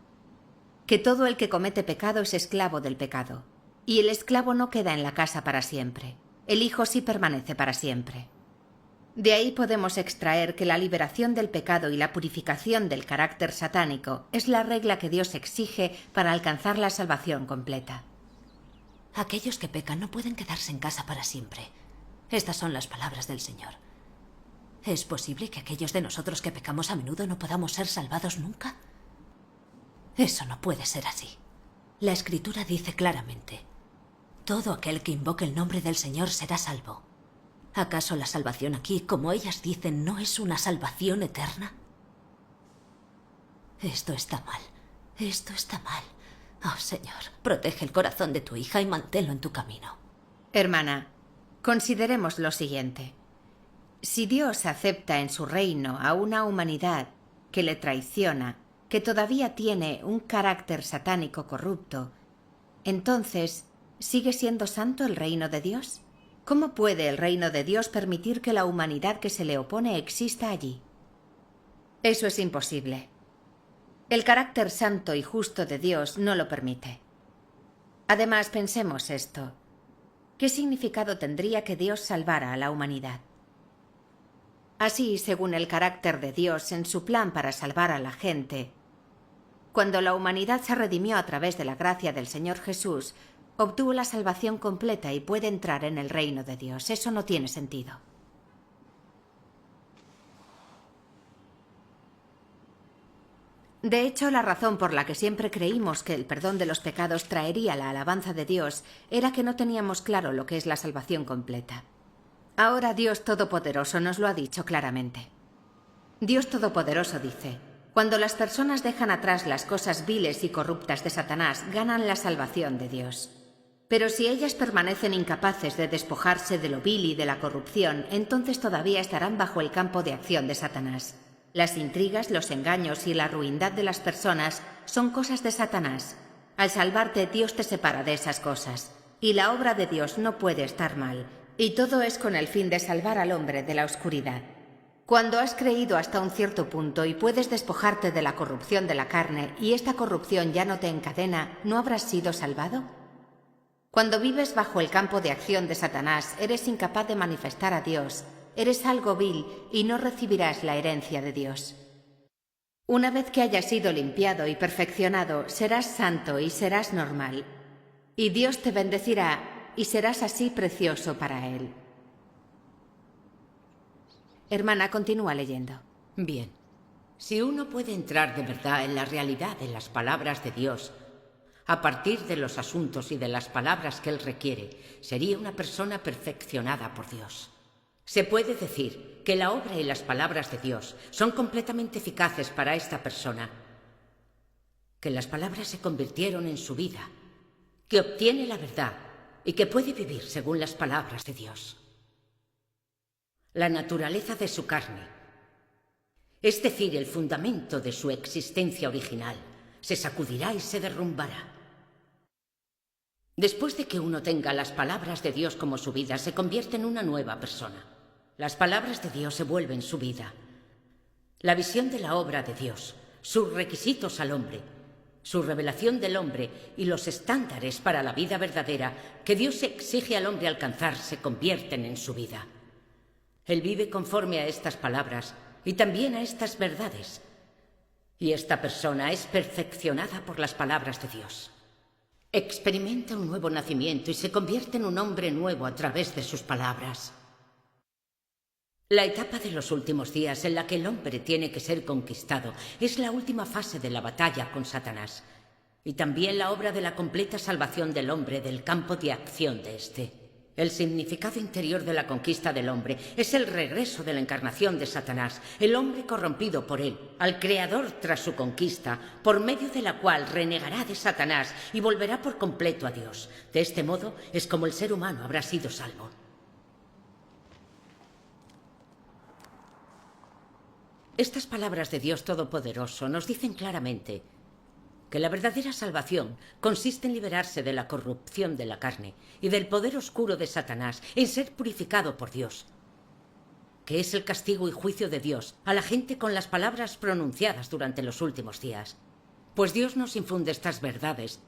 que todo el que comete pecado es esclavo del pecado, y el esclavo no queda en la casa para siempre, el Hijo sí permanece para siempre. De ahí podemos extraer que la liberación del pecado y la purificación del carácter satánico es la regla que Dios exige para alcanzar la salvación completa. Aquellos que pecan no pueden quedarse en casa para siempre. Estas son las palabras del Señor. ¿Es posible que aquellos de nosotros que pecamos a menudo no podamos ser salvados nunca? Eso no puede ser así. La Escritura dice claramente, todo aquel que invoque el nombre del Señor será salvo. ¿Acaso la salvación aquí, como ellas dicen, no es una salvación eterna? Esto está mal. Esto está mal. Oh, Señor, protege el corazón de tu hija y manténlo en tu camino. Hermana, consideremos lo siguiente. Si Dios acepta en su reino a una humanidad que le traiciona, que todavía tiene un carácter satánico corrupto, entonces, ¿sigue siendo santo el reino de Dios? ¿Cómo puede el reino de Dios permitir que la humanidad que se le opone exista allí? Eso es imposible. El carácter santo y justo de Dios no lo permite. Además, pensemos esto. ¿Qué significado tendría que Dios salvara a la humanidad? Así, según el carácter de Dios en su plan para salvar a la gente, cuando la humanidad se redimió a través de la gracia del Señor Jesús, obtuvo la salvación completa y puede entrar en el reino de Dios. Eso no tiene sentido. De hecho, la razón por la que siempre creímos que el perdón de los pecados traería la alabanza de Dios era que no teníamos claro lo que es la salvación completa. Ahora Dios Todopoderoso nos lo ha dicho claramente. Dios Todopoderoso dice, cuando las personas dejan atrás las cosas viles y corruptas de Satanás, ganan la salvación de Dios. Pero si ellas permanecen incapaces de despojarse de lo vil y de la corrupción, entonces todavía estarán bajo el campo de acción de Satanás. Las intrigas, los engaños y la ruindad de las personas son cosas de Satanás. Al salvarte, Dios te separa de esas cosas. Y la obra de Dios no puede estar mal. Y todo es con el fin de salvar al hombre de la oscuridad. Cuando has creído hasta un cierto punto y puedes despojarte de la corrupción de la carne y esta corrupción ya no te encadena, ¿no habrás sido salvado? Cuando vives bajo el campo de acción de Satanás, eres incapaz de manifestar a Dios, eres algo vil y no recibirás la herencia de Dios. Una vez que hayas sido limpiado y perfeccionado, serás santo y serás normal. Y Dios te bendecirá y serás así precioso para Él. Hermana, continúa leyendo. Bien. Si uno puede entrar de verdad en la realidad de las palabras de Dios, a partir de los asuntos y de las palabras que Él requiere, sería una persona perfeccionada por Dios. Se puede decir que la obra y las palabras de Dios son completamente eficaces para esta persona, que las palabras se convirtieron en su vida, que obtiene la verdad y que puede vivir según las palabras de Dios. La naturaleza de su carne, es decir, el fundamento de su existencia original, se sacudirá y se derrumbará. Después de que uno tenga las palabras de Dios como su vida, se convierte en una nueva persona. Las palabras de Dios se vuelven su vida. La visión de la obra de Dios, sus requisitos al hombre, su revelación del hombre y los estándares para la vida verdadera que Dios exige al hombre alcanzar se convierten en su vida. Él vive conforme a estas palabras y también a estas verdades. Y esta persona es perfeccionada por las palabras de Dios. Experimenta un nuevo nacimiento y se convierte en un hombre nuevo a través de sus palabras. La etapa de los últimos días en la que el hombre tiene que ser conquistado es la última fase de la batalla con Satanás y también la obra de la completa salvación del hombre del campo de acción de éste. El significado interior de la conquista del hombre es el regreso de la encarnación de Satanás, el hombre corrompido por él, al Creador tras su conquista, por medio de la cual renegará de Satanás y volverá por completo a Dios. De este modo es como el ser humano habrá sido salvo. Estas palabras de Dios Todopoderoso nos dicen claramente que la verdadera salvación consiste en liberarse de la corrupción de la carne y del poder oscuro de Satanás, en ser purificado por Dios, que es el castigo y juicio de Dios a la gente con las palabras pronunciadas durante los últimos días. Pues Dios nos infunde estas verdades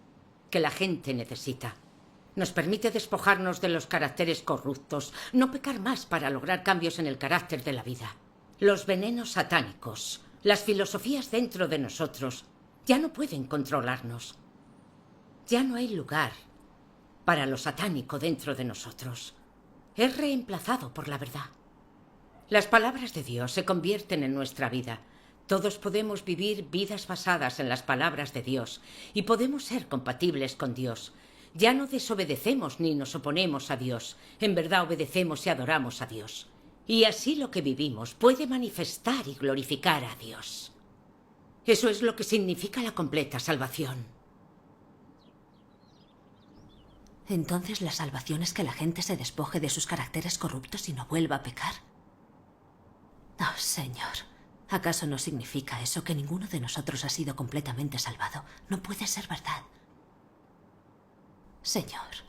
que la gente necesita. Nos permite despojarnos de los caracteres corruptos, no pecar más para lograr cambios en el carácter de la vida. Los venenos satánicos, las filosofías dentro de nosotros, ya no pueden controlarnos. Ya no hay lugar para lo satánico dentro de nosotros. Es reemplazado por la verdad. Las palabras de Dios se convierten en nuestra vida. Todos podemos vivir vidas basadas en las palabras de Dios y podemos ser compatibles con Dios. Ya no desobedecemos ni nos oponemos a Dios. En verdad obedecemos y adoramos a Dios. Y así lo que vivimos puede manifestar y glorificar a Dios. Eso es lo que significa la completa salvación. Entonces, ¿la salvación es que la gente se despoje de sus caracteres corruptos y no vuelva a pecar? Oh, Señor, ¿acaso no significa eso que ninguno de nosotros ha sido completamente salvado? No puede ser verdad. Señor,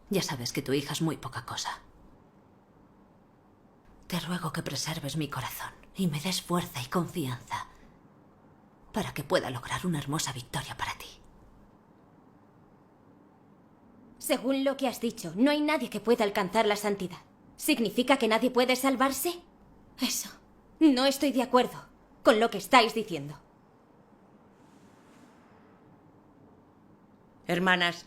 ya sabes que tu hija es muy poca cosa. Te ruego que preserves mi corazón y me des fuerza y confianza para que pueda lograr una hermosa victoria para ti. Según lo que has dicho, no hay nadie que pueda alcanzar la santidad. ¿Significa que nadie puede salvarse? Eso. No estoy de acuerdo con lo que estáis diciendo. Hermanas,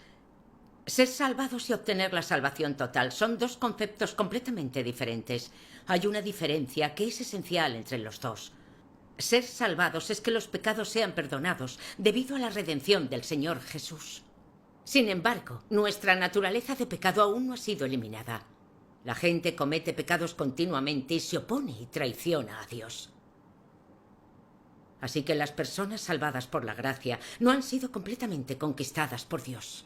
ser salvados y obtener la salvación total son dos conceptos completamente diferentes. Hay una diferencia que es esencial entre los dos. Ser salvados es que los pecados sean perdonados debido a la redención del Señor Jesús. Sin embargo, nuestra naturaleza de pecado aún no ha sido eliminada. La gente comete pecados continuamente y se opone y traiciona a Dios. Así que las personas salvadas por la gracia no han sido completamente conquistadas por Dios.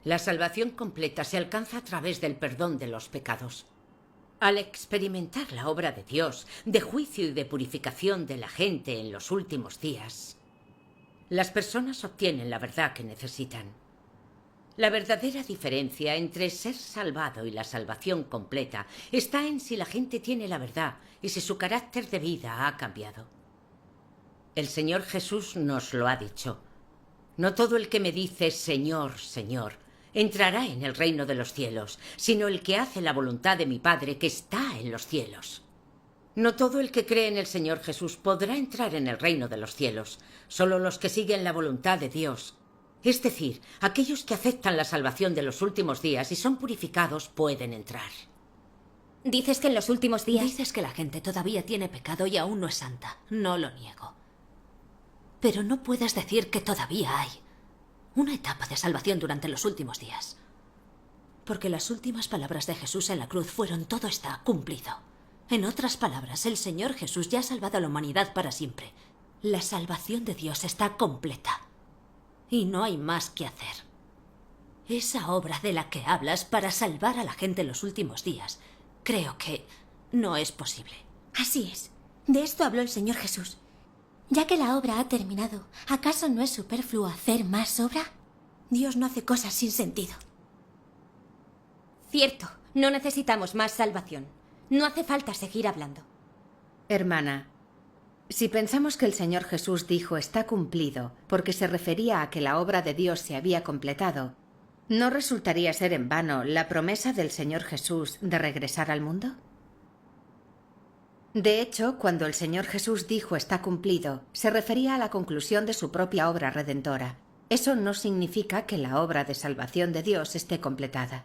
La salvación completa se alcanza a través del perdón de los pecados. Al experimentar la obra de Dios, de juicio y de purificación de la gente en los últimos días, las personas obtienen la verdad que necesitan. La verdadera diferencia entre ser salvado y la salvación completa está en si la gente tiene la verdad y si su carácter de vida ha cambiado. El Señor Jesús nos lo ha dicho. No todo el que me dice Señor, Señor, entrará en el reino de los cielos, sino el que hace la voluntad de mi Padre que está en los cielos. No todo el que cree en el Señor Jesús podrá entrar en el reino de los cielos, solo los que siguen la voluntad de Dios. Es decir, aquellos que aceptan la salvación de los últimos días y son purificados pueden entrar. ¿Dices que en los últimos días...? Dices que la gente todavía tiene pecado y aún no es santa. No lo niego. Pero no puedes decir que todavía hay una etapa de salvación durante los últimos días. Porque las últimas palabras de Jesús en la cruz fueron: todo está cumplido. En otras palabras, el Señor Jesús ya ha salvado a la humanidad para siempre. La salvación de Dios está completa. Y no hay más que hacer. Esa obra de la que hablas para salvar a la gente en los últimos días, creo que no es posible. Así es. De esto habló el Señor Jesús. Ya que la obra ha terminado, ¿acaso no es superfluo hacer más obra? Dios no hace cosas sin sentido. Cierto, no necesitamos más salvación. No hace falta seguir hablando. Hermana, si pensamos que el Señor Jesús dijo está cumplido porque se refería a que la obra de Dios se había completado, ¿no resultaría ser en vano la promesa del Señor Jesús de regresar al mundo? De hecho, cuando el Señor Jesús dijo está cumplido, se refería a la conclusión de su propia obra redentora. Eso no significa que la obra de salvación de Dios esté completada.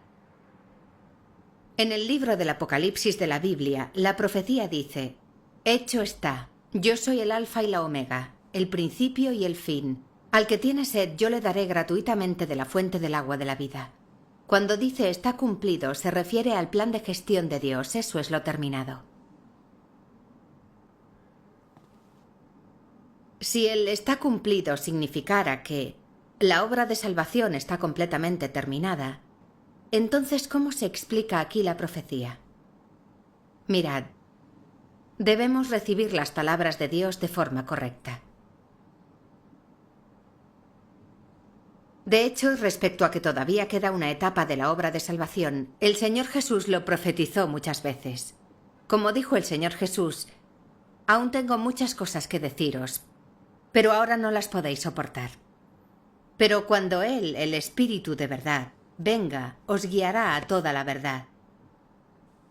En el libro del Apocalipsis de la Biblia, la profecía dice: Hecho está, yo soy el Alfa y la Omega, el principio y el fin. Al que tiene sed yo le daré gratuitamente de la fuente del agua de la vida. Cuando dice está cumplido, se refiere al plan de gestión de Dios, eso es lo terminado. Si el está cumplido significara que la obra de salvación está completamente terminada, entonces, ¿cómo se explica aquí la profecía? Mirad, debemos recibir las palabras de Dios de forma correcta. De hecho, respecto a que todavía queda una etapa de la obra de salvación, el Señor Jesús lo profetizó muchas veces. Como dijo el Señor Jesús, aún tengo muchas cosas que deciros, pero ahora no las podéis soportar. Pero cuando Él, el Espíritu de verdad, venga, os guiará a toda la verdad.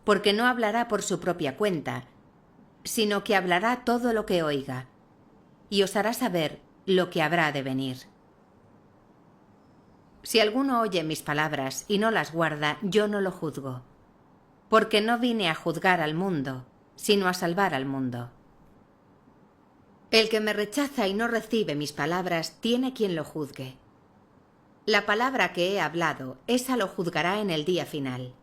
Porque no hablará por su propia cuenta, sino que hablará todo lo que oiga, y os hará saber lo que habrá de venir. Si alguno oye mis palabras y no las guarda, yo no lo juzgo, porque no vine a juzgar al mundo, sino a salvar al mundo. El que me rechaza y no recibe mis palabras, tiene quien lo juzgue. La palabra que he hablado, esa lo juzgará en el día final.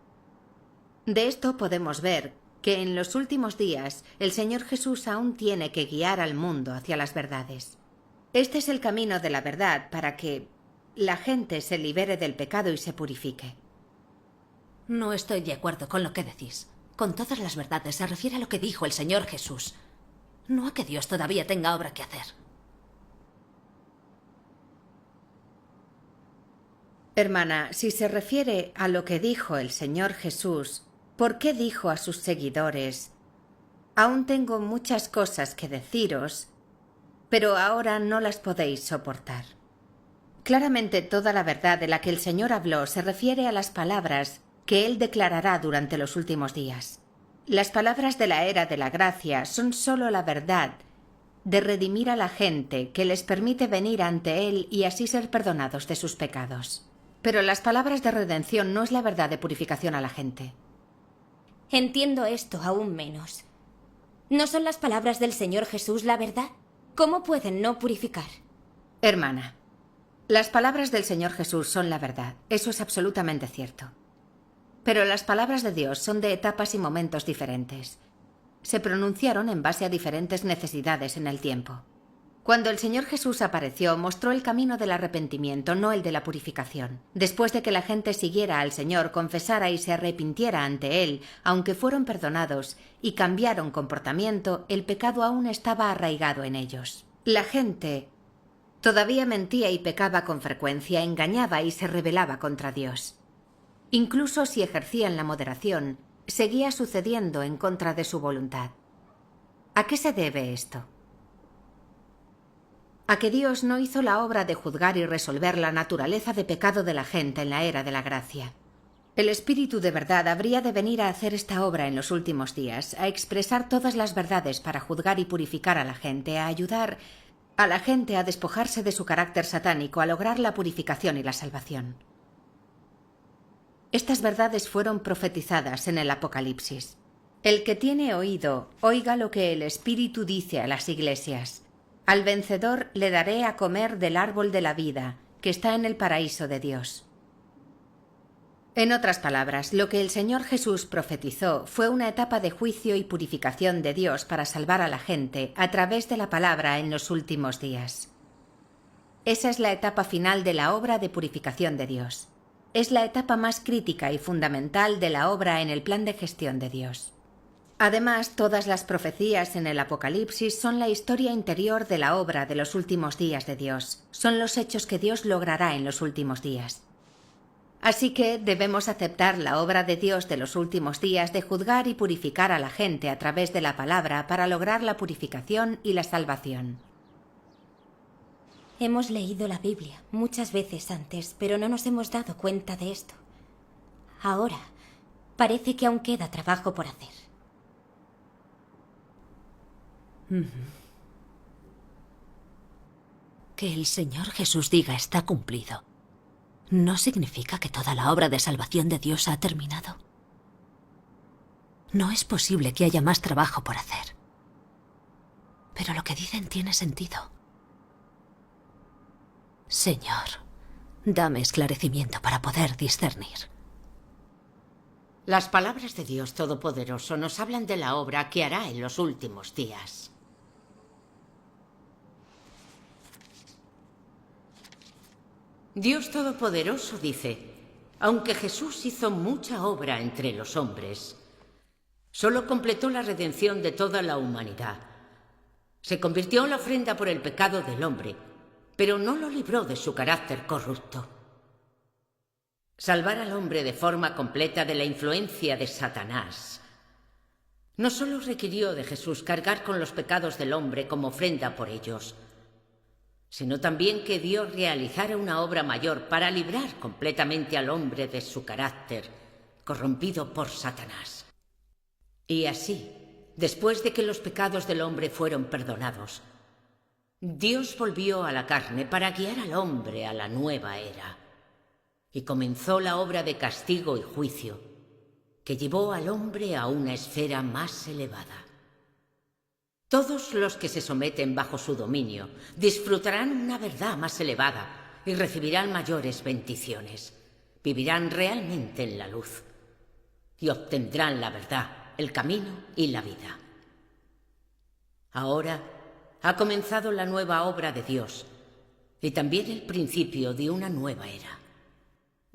De esto podemos ver que en los últimos días el Señor Jesús aún tiene que guiar al mundo hacia las verdades. Este es el camino de la verdad para que la gente se libere del pecado y se purifique. No estoy de acuerdo con lo que decís. Con todas las verdades se refiere a lo que dijo el Señor Jesús, no a que Dios todavía tenga obra que hacer. Hermana, si se refiere a lo que dijo el Señor Jesús, ¿por qué dijo a sus seguidores: aún tengo muchas cosas que deciros, pero ahora no las podéis soportar? Claramente toda la verdad de la que el Señor habló se refiere a las palabras que Él declarará durante los últimos días. Las palabras de la era de la gracia son sólo la verdad de redimir a la gente que les permite venir ante Él y así ser perdonados de sus pecados. Pero las palabras de redención no es la verdad de purificación a la gente. Entiendo esto aún menos. ¿No son las palabras del Señor Jesús la verdad? ¿Cómo pueden no purificar? Hermana, las palabras del Señor Jesús son la verdad. Eso es absolutamente cierto. Pero las palabras de Dios son de etapas y momentos diferentes. Se pronunciaron en base a diferentes necesidades en el tiempo. Cuando el Señor Jesús apareció, mostró el camino del arrepentimiento, no el de la purificación. Después de que la gente siguiera al Señor, confesara y se arrepintiera ante Él, aunque fueron perdonados y cambiaron comportamiento, el pecado aún estaba arraigado en ellos. La gente todavía mentía y pecaba con frecuencia, engañaba y se rebelaba contra Dios. Incluso si ejercían la moderación, seguía sucediendo en contra de su voluntad. ¿A qué se debe esto? A que Dios no hizo la obra de juzgar y resolver la naturaleza de pecado de la gente en la era de la gracia. El Espíritu de verdad habría de venir a hacer esta obra en los últimos días, a expresar todas las verdades para juzgar y purificar a la gente, a ayudar a la gente a despojarse de su carácter satánico, a lograr la purificación y la salvación. Estas verdades fueron profetizadas en el Apocalipsis. El que tiene oído, oiga lo que el Espíritu dice a las iglesias. Al vencedor le daré a comer del árbol de la vida, que está en el paraíso de Dios. En otras palabras, lo que el Señor Jesús profetizó fue una etapa de juicio y purificación de Dios para salvar a la gente a través de la palabra en los últimos días. Esa es la etapa final de la obra de purificación de Dios. Es la etapa más crítica y fundamental de la obra en el plan de gestión de Dios. Además, todas las profecías en el Apocalipsis son la historia interior de la obra de los últimos días de Dios. Son los hechos que Dios logrará en los últimos días. Así que debemos aceptar la obra de Dios de los últimos días de juzgar y purificar a la gente a través de la palabra para lograr la purificación y la salvación. Hemos leído la Biblia muchas veces antes, pero no nos hemos dado cuenta de esto. Ahora, parece que aún queda trabajo por hacer. Que el Señor Jesús diga está cumplido no significa que toda la obra de salvación de Dios ha terminado. No es posible que haya más trabajo por hacer. Pero lo que dicen tiene sentido. Señor, dame esclarecimiento para poder discernir. Las palabras de Dios Todopoderoso nos hablan de la obra que hará en los últimos días. Dios Todopoderoso dice: aunque Jesús hizo mucha obra entre los hombres, solo completó la redención de toda la humanidad. Se convirtió en la ofrenda por el pecado del hombre, pero no lo libró de su carácter corrupto. Salvar al hombre de forma completa de la influencia de Satanás no solo requirió de Jesús cargar con los pecados del hombre como ofrenda por ellos, sino también que Dios realizara una obra mayor para librar completamente al hombre de su carácter corrompido por Satanás. Y así, después de que los pecados del hombre fueron perdonados, Dios volvió a la carne para guiar al hombre a la nueva era. Y comenzó la obra de castigo y juicio, que llevó al hombre a una esfera más elevada. Todos los que se someten bajo su dominio disfrutarán una verdad más elevada y recibirán mayores bendiciones. Vivirán realmente en la luz y obtendrán la verdad, el camino y la vida. Ahora ha comenzado la nueva obra de Dios y también el principio de una nueva era.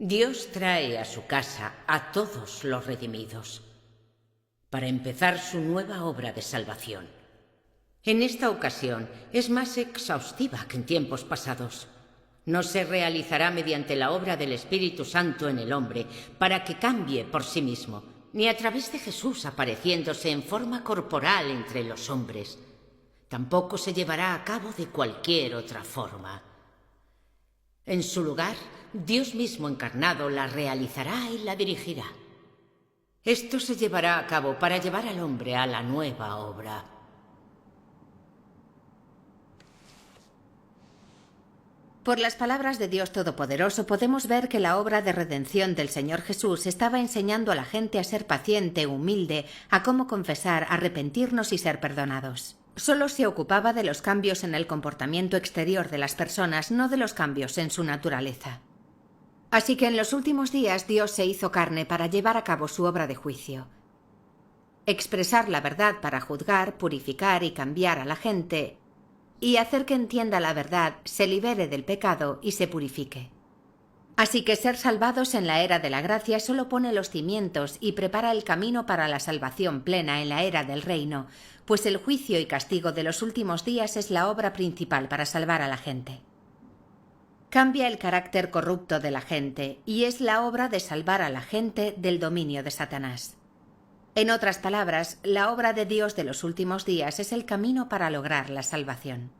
Dios trae a su casa a todos los redimidos para empezar su nueva obra de salvación. En esta ocasión es más exhaustiva que en tiempos pasados. No se realizará mediante la obra del Espíritu Santo en el hombre para que cambie por sí mismo, ni a través de Jesús apareciéndose en forma corporal entre los hombres. Tampoco se llevará a cabo de cualquier otra forma. En su lugar, Dios mismo encarnado la realizará y la dirigirá. Esto se llevará a cabo para llevar al hombre a la nueva obra. Por las palabras de Dios Todopoderoso podemos ver que la obra de redención del Señor Jesús estaba enseñando a la gente a ser paciente, humilde, a cómo confesar, arrepentirnos y ser perdonados. Solo se ocupaba de los cambios en el comportamiento exterior de las personas, no de los cambios en su naturaleza. Así que en los últimos días Dios se hizo carne para llevar a cabo su obra de juicio. Expresar la verdad para juzgar, purificar y cambiar a la gente y hacer que entienda la verdad, se libere del pecado y se purifique. Así que ser salvados en la era de la gracia solo pone los cimientos y prepara el camino para la salvación plena en la era del reino, pues el juicio y castigo de los últimos días es la obra principal para salvar a la gente. Cambia el carácter corrupto de la gente y es la obra de salvar a la gente del dominio de Satanás. En otras palabras, la obra de Dios de los últimos días es el camino para lograr la salvación.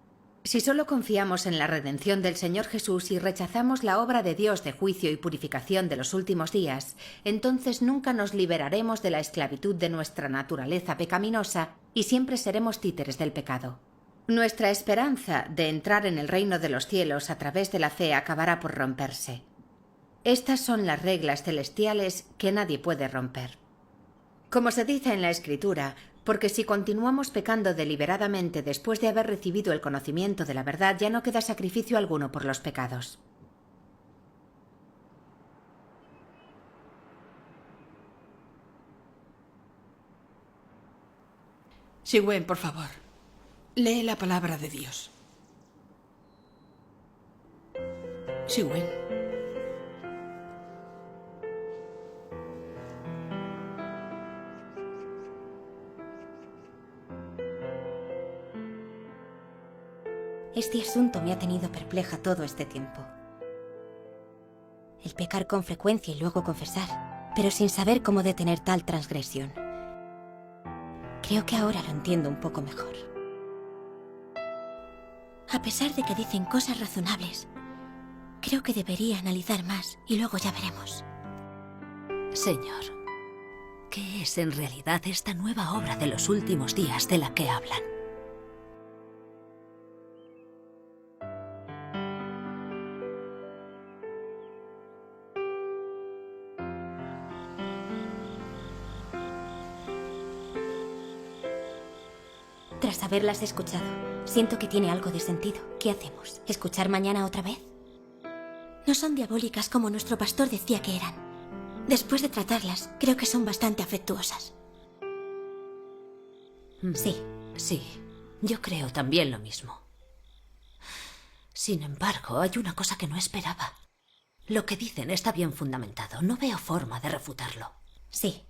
Si solo confiamos en la redención del Señor Jesús y rechazamos la obra de Dios de juicio y purificación de los últimos días, entonces nunca nos liberaremos de la esclavitud de nuestra naturaleza pecaminosa y siempre seremos títeres del pecado. Nuestra esperanza de entrar en el reino de los cielos a través de la fe acabará por romperse. Estas son las reglas celestiales que nadie puede romper. Como se dice en la Escritura, porque si continuamos pecando deliberadamente después de haber recibido el conocimiento de la verdad, ya no queda sacrificio alguno por los pecados. Sigüen, por favor, lee la palabra de Dios. Sigüen. Este asunto me ha tenido perpleja todo este tiempo. El pecar con frecuencia y luego confesar, pero sin saber cómo detener tal transgresión. Creo que ahora lo entiendo un poco mejor. A pesar de que dicen cosas razonables, creo que debería analizar más y luego ya veremos. Señor, ¿qué es en realidad esta nueva obra de los últimos días de la que hablan? Tras haberlas escuchado, siento que tiene algo de sentido. ¿Qué hacemos? ¿Escuchar mañana otra vez? No son diabólicas como nuestro pastor decía que eran. Después de tratarlas, creo que son bastante afectuosas. Sí. Sí, yo creo también lo mismo. Sin embargo, hay una cosa que no esperaba. Lo que dicen está bien fundamentado. No veo forma de refutarlo. Sí.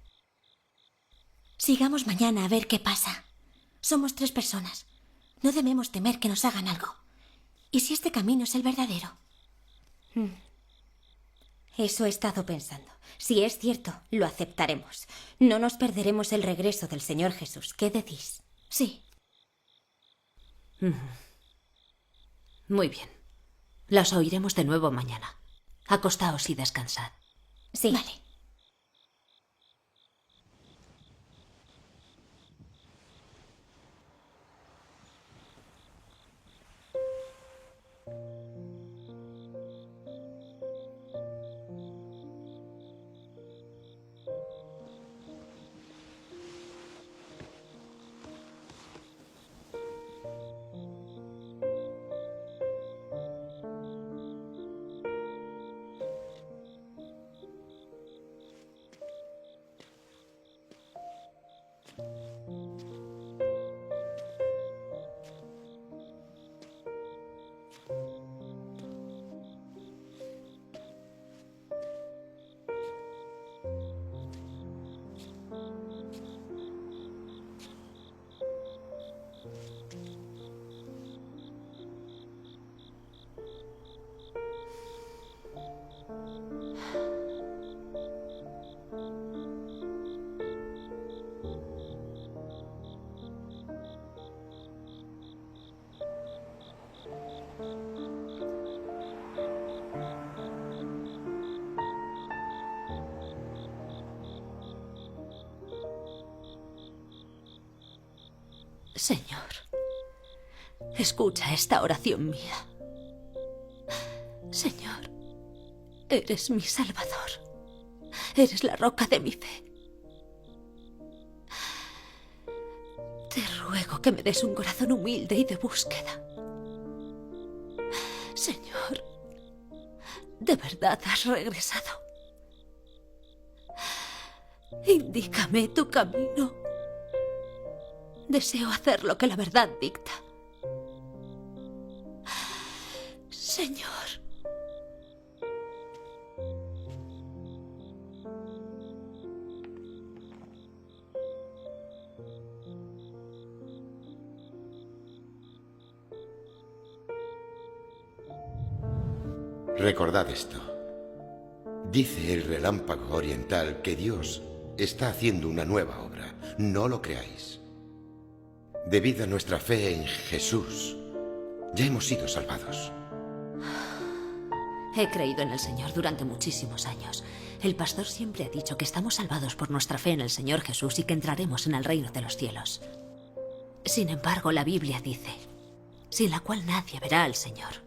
Sigamos mañana a ver qué pasa. Somos 3 personas. No debemos temer que nos hagan algo. ¿Y si este camino es el verdadero? Eso he estado pensando. Si es cierto, lo aceptaremos. No nos perderemos el regreso del Señor Jesús. ¿Qué decís? Sí. Muy bien. Las oiremos de nuevo mañana. Acostaos y descansad. Sí. Vale. Señor, escucha esta oración mía. Señor, eres mi Salvador. Eres la roca de mi fe. Te ruego que me des un corazón humilde y de búsqueda. Señor, ¿de verdad has regresado? Indícame tu camino. Deseo hacer lo que la verdad dicta. Señor. Recordad esto. Dice el relámpago oriental que Dios está haciendo una nueva obra. No lo creáis. Debido a nuestra fe en Jesús, ya hemos sido salvados. He creído en el Señor durante muchísimos años. El pastor siempre ha dicho que estamos salvados por nuestra fe en el Señor Jesús y que entraremos en el reino de los cielos. Sin embargo, la Biblia dice, sin la cual nadie verá al Señor.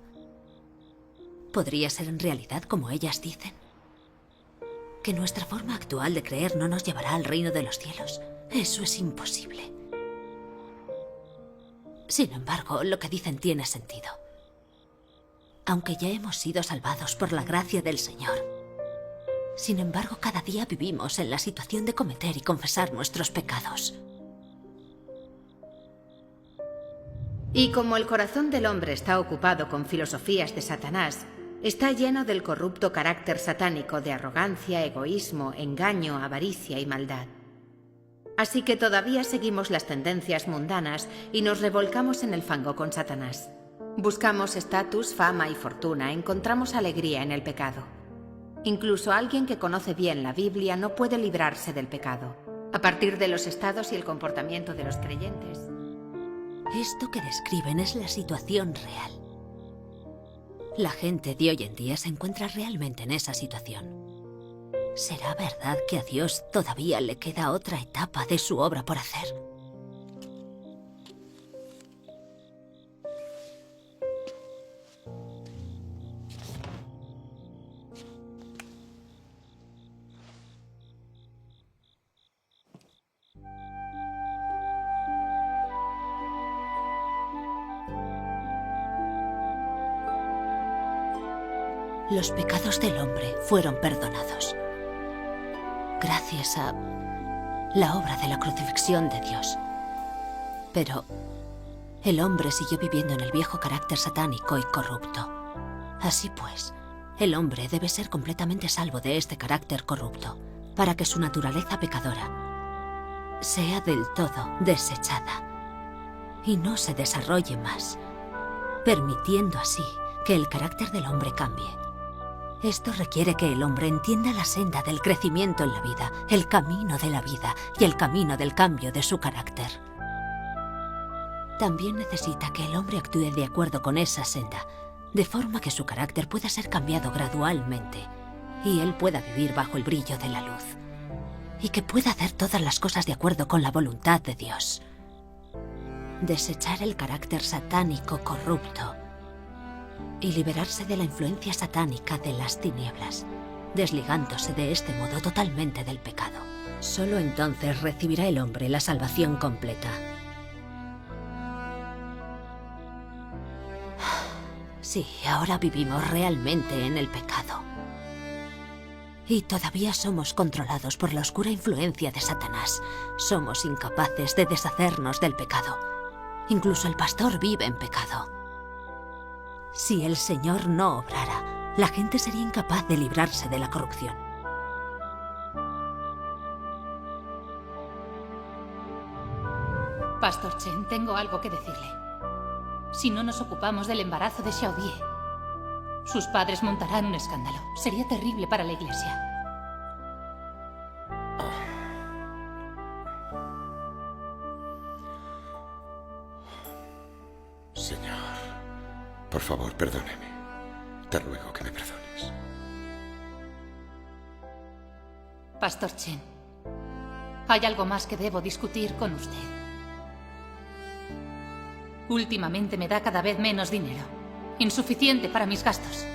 ¿Podría ser en realidad como ellas dicen? ¿Que nuestra forma actual de creer no nos llevará al reino de los cielos? Eso es imposible. Sin embargo, lo que dicen tiene sentido. Aunque ya hemos sido salvados por la gracia del Señor, sin embargo, cada día vivimos en la situación de cometer y confesar nuestros pecados. Y como el corazón del hombre está ocupado con filosofías de Satanás, está lleno del corrupto carácter satánico de arrogancia, egoísmo, engaño, avaricia y maldad. Así que todavía seguimos las tendencias mundanas y nos revolcamos en el fango con Satanás. Buscamos estatus, fama y fortuna, encontramos alegría en el pecado. Incluso alguien que conoce bien la Biblia no puede librarse del pecado, a partir de los estados y el comportamiento de los creyentes. Esto que describen es la situación real. La gente de hoy en día se encuentra realmente en esa situación. ¿Será verdad que a Dios todavía le queda otra etapa de su obra por hacer? Los pecados del hombre fueron perdonados gracias a la obra de la crucifixión de Dios. Pero el hombre siguió viviendo en el viejo carácter satánico y corrupto. Así pues, el hombre debe ser completamente salvo de este carácter corrupto para que su naturaleza pecadora sea del todo desechada y no se desarrolle más, permitiendo así que el carácter del hombre cambie. Esto requiere que el hombre entienda la senda del crecimiento en la vida, el camino de la vida y el camino del cambio de su carácter. También necesita que el hombre actúe de acuerdo con esa senda, de forma que su carácter pueda ser cambiado gradualmente y él pueda vivir bajo el brillo de la luz, y que pueda hacer todas las cosas de acuerdo con la voluntad de Dios. Desechar el carácter satánico corrupto y liberarse de la influencia satánica de las tinieblas, desligándose de este modo totalmente del pecado. Solo entonces recibirá el hombre la salvación completa. Sí, ahora vivimos realmente en el pecado. Y todavía somos controlados por la oscura influencia de Satanás. Somos incapaces de deshacernos del pecado. Incluso el pastor vive en pecado. Si el Señor no obrara, la gente sería incapaz de librarse de la corrupción. Pastor Chen, tengo algo que decirle. Si no nos ocupamos del embarazo de Xiaodie, sus padres montarán un escándalo. Sería terrible para la iglesia. Señor, por favor, perdóneme. Te ruego que me perdones. Pastor Chen, hay algo más que debo discutir con usted. Últimamente me da cada vez menos dinero. Insuficiente para mis gastos.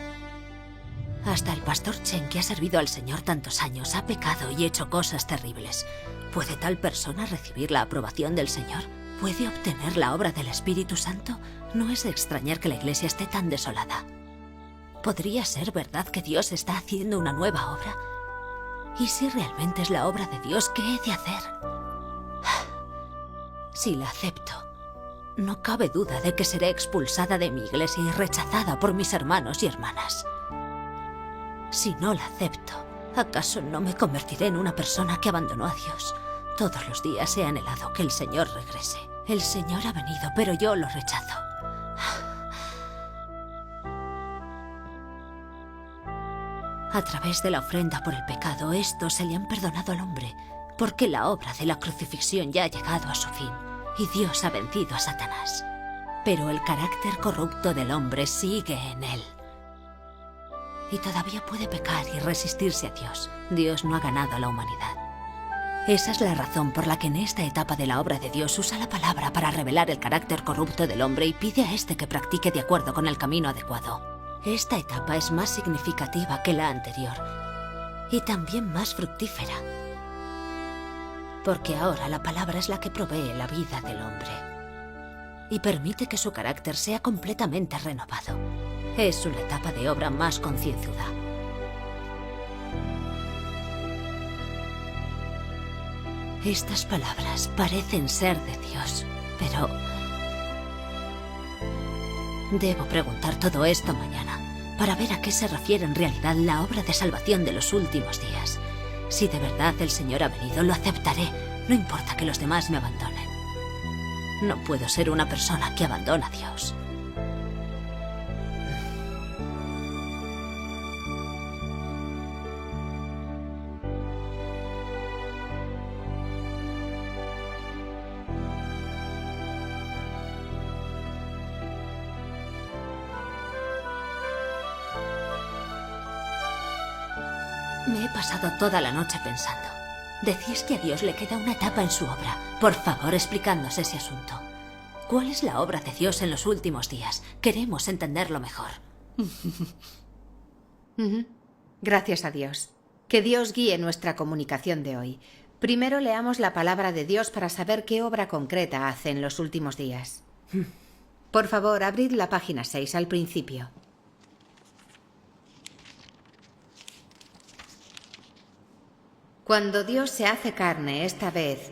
Hasta el pastor Chen, que ha servido al Señor tantos años, ha pecado y hecho cosas terribles. ¿Puede tal persona recibir la aprobación del Señor? ¿Puede obtener la obra del Espíritu Santo? No es de extrañar que la iglesia esté tan desolada. ¿Podría ser verdad que Dios está haciendo una nueva obra? ¿Y si realmente es la obra de Dios, qué he de hacer? Si la acepto, no cabe duda de que seré expulsada de mi iglesia y rechazada por mis hermanos y hermanas. Si no la acepto, ¿acaso no me convertiré en una persona que abandonó a Dios? Todos los días he anhelado que el Señor regrese. El Señor ha venido, pero yo lo rechazo. A través de la ofrenda por el pecado, esto se le han perdonado al hombre, porque la obra de la crucifixión ya ha llegado a su fin. Y Dios ha vencido a Satanás. Pero el carácter corrupto del hombre sigue en él. Y todavía puede pecar y resistirse a Dios. Dios no ha ganado a la humanidad. Esa es la razón por la que en esta etapa de la obra de Dios usa la palabra para revelar el carácter corrupto del hombre y pide a éste que practique de acuerdo con el camino adecuado. Esta etapa es más significativa que la anterior y también más fructífera. Porque ahora la palabra es la que provee la vida del hombre y permite que su carácter sea completamente renovado. Es una etapa de obra más concienzuda. Estas palabras parecen ser de Dios, pero debo preguntar todo esto mañana para ver a qué se refiere en realidad la obra de salvación de los últimos días. Si de verdad el Señor ha venido, lo aceptaré. No importa que los demás me abandonen. No puedo ser una persona que abandona a Dios. Me he pasado toda la noche pensando. Decís que a Dios le queda una etapa en su obra. Por favor, explicadnos ese asunto. ¿Cuál es la obra de Dios en los últimos días? Queremos entenderlo mejor. Gracias a Dios. Que Dios guíe nuestra comunicación de hoy. Primero leamos la palabra de Dios para saber qué obra concreta hace en los últimos días. Por favor, abrid la página 6 al principio. Cuando Dios se hace carne esta vez,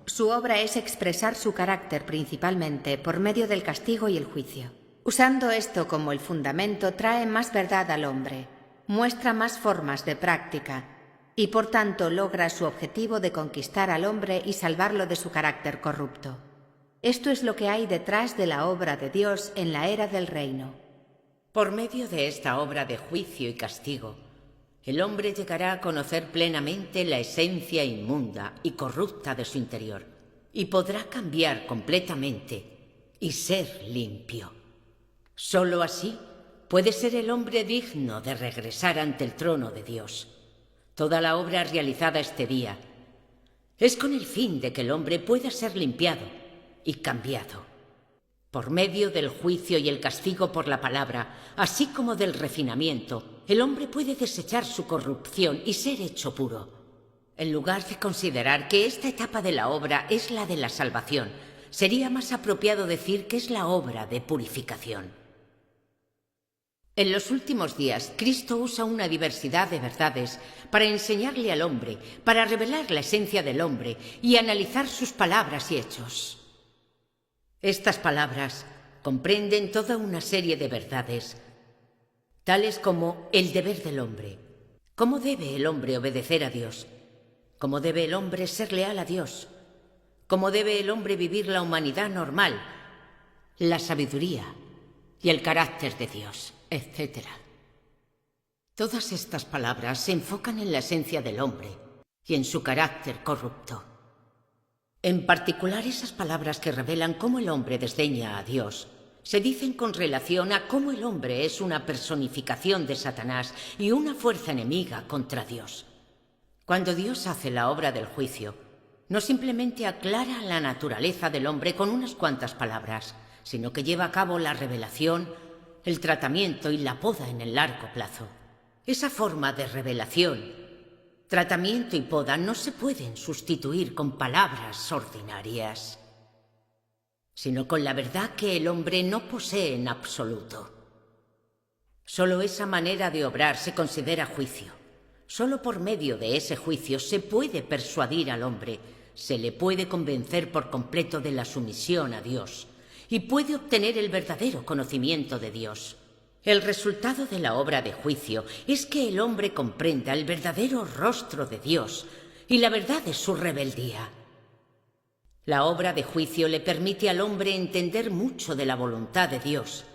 su obra es expresar su carácter principalmente por medio del castigo y el juicio. Usando esto como el fundamento, trae más verdad al hombre, muestra más formas de práctica y por tanto logra su objetivo de conquistar al hombre y salvarlo de su carácter corrupto. Esto es lo que hay detrás de la obra de Dios en la era del reino. Por medio de esta obra de juicio y castigo, el hombre llegará a conocer plenamente la esencia inmunda y corrupta de su interior y podrá cambiar completamente y ser limpio. Solo así puede ser el hombre digno de regresar ante el trono de Dios. Toda la obra realizada este día es con el fin de que el hombre pueda ser limpiado y cambiado. Por medio del juicio y el castigo por la palabra, así como del refinamiento, el hombre puede desechar su corrupción y ser hecho puro. En lugar de considerar que esta etapa de la obra es la de la salvación, sería más apropiado decir que es la obra de purificación. En los últimos días, Cristo usa una diversidad de verdades para enseñarle al hombre, para revelar la esencia del hombre y analizar sus palabras y hechos. Estas palabras comprenden toda una serie de verdades, tales como el deber del hombre, cómo debe el hombre obedecer a Dios, cómo debe el hombre ser leal a Dios, cómo debe el hombre vivir la humanidad normal, la sabiduría y el carácter de Dios, etc. Todas estas palabras se enfocan en la esencia del hombre y en su carácter corrupto. En particular, esas palabras que revelan cómo el hombre desdeña a Dios se dicen con relación a cómo el hombre es una personificación de Satanás y una fuerza enemiga contra Dios. Cuando Dios hace la obra del juicio, no simplemente aclara la naturaleza del hombre con unas cuantas palabras, sino que lleva a cabo la revelación, el tratamiento y la poda en el largo plazo. Esa forma de revelación, tratamiento y poda no se pueden sustituir con palabras ordinarias, sino con la verdad que el hombre no posee en absoluto. Solo esa manera de obrar se considera juicio. Solo por medio de ese juicio se puede persuadir al hombre, se le puede convencer por completo de la sumisión a Dios y puede obtener el verdadero conocimiento de Dios. El resultado de la obra de juicio es que el hombre comprenda el verdadero rostro de Dios y la verdad de su rebeldía. La obra de juicio le permite al hombre entender mucho de la voluntad de Dios,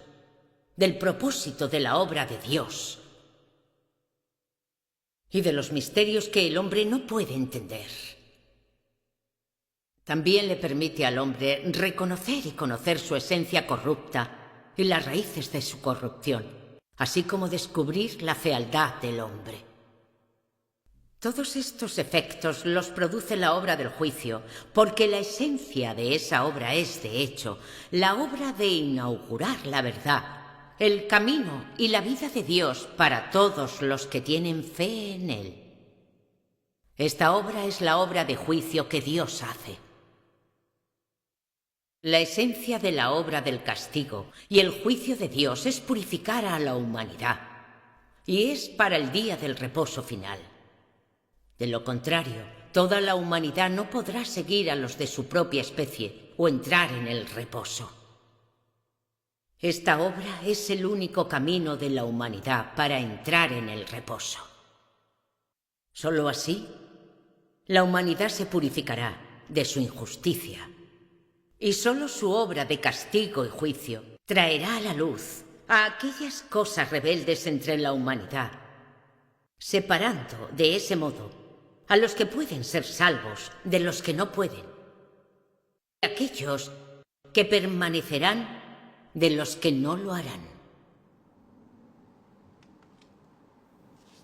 del propósito de la obra de Dios y de los misterios que el hombre no puede entender. También le permite al hombre reconocer y conocer su esencia corrupta y las raíces de su corrupción, así como descubrir la fealdad del hombre. Todos estos efectos los produce la obra del juicio, porque la esencia de esa obra es, de hecho, la obra de inaugurar la verdad, el camino y la vida de Dios para todos los que tienen fe en Él. Esta obra es la obra de juicio que Dios hace. La esencia de la obra del castigo y el juicio de Dios es purificar a la humanidad, y es para el día del reposo final. De lo contrario, toda la humanidad no podrá seguir a los de su propia especie o entrar en el reposo. Esta obra es el único camino de la humanidad para entrar en el reposo. Solo así, la humanidad se purificará de su injusticia. Y solo su obra de castigo y juicio traerá a la luz a aquellas cosas rebeldes entre la humanidad, separando de ese modo a los que pueden ser salvos de los que no pueden, y aquellos que permanecerán de los que no lo harán.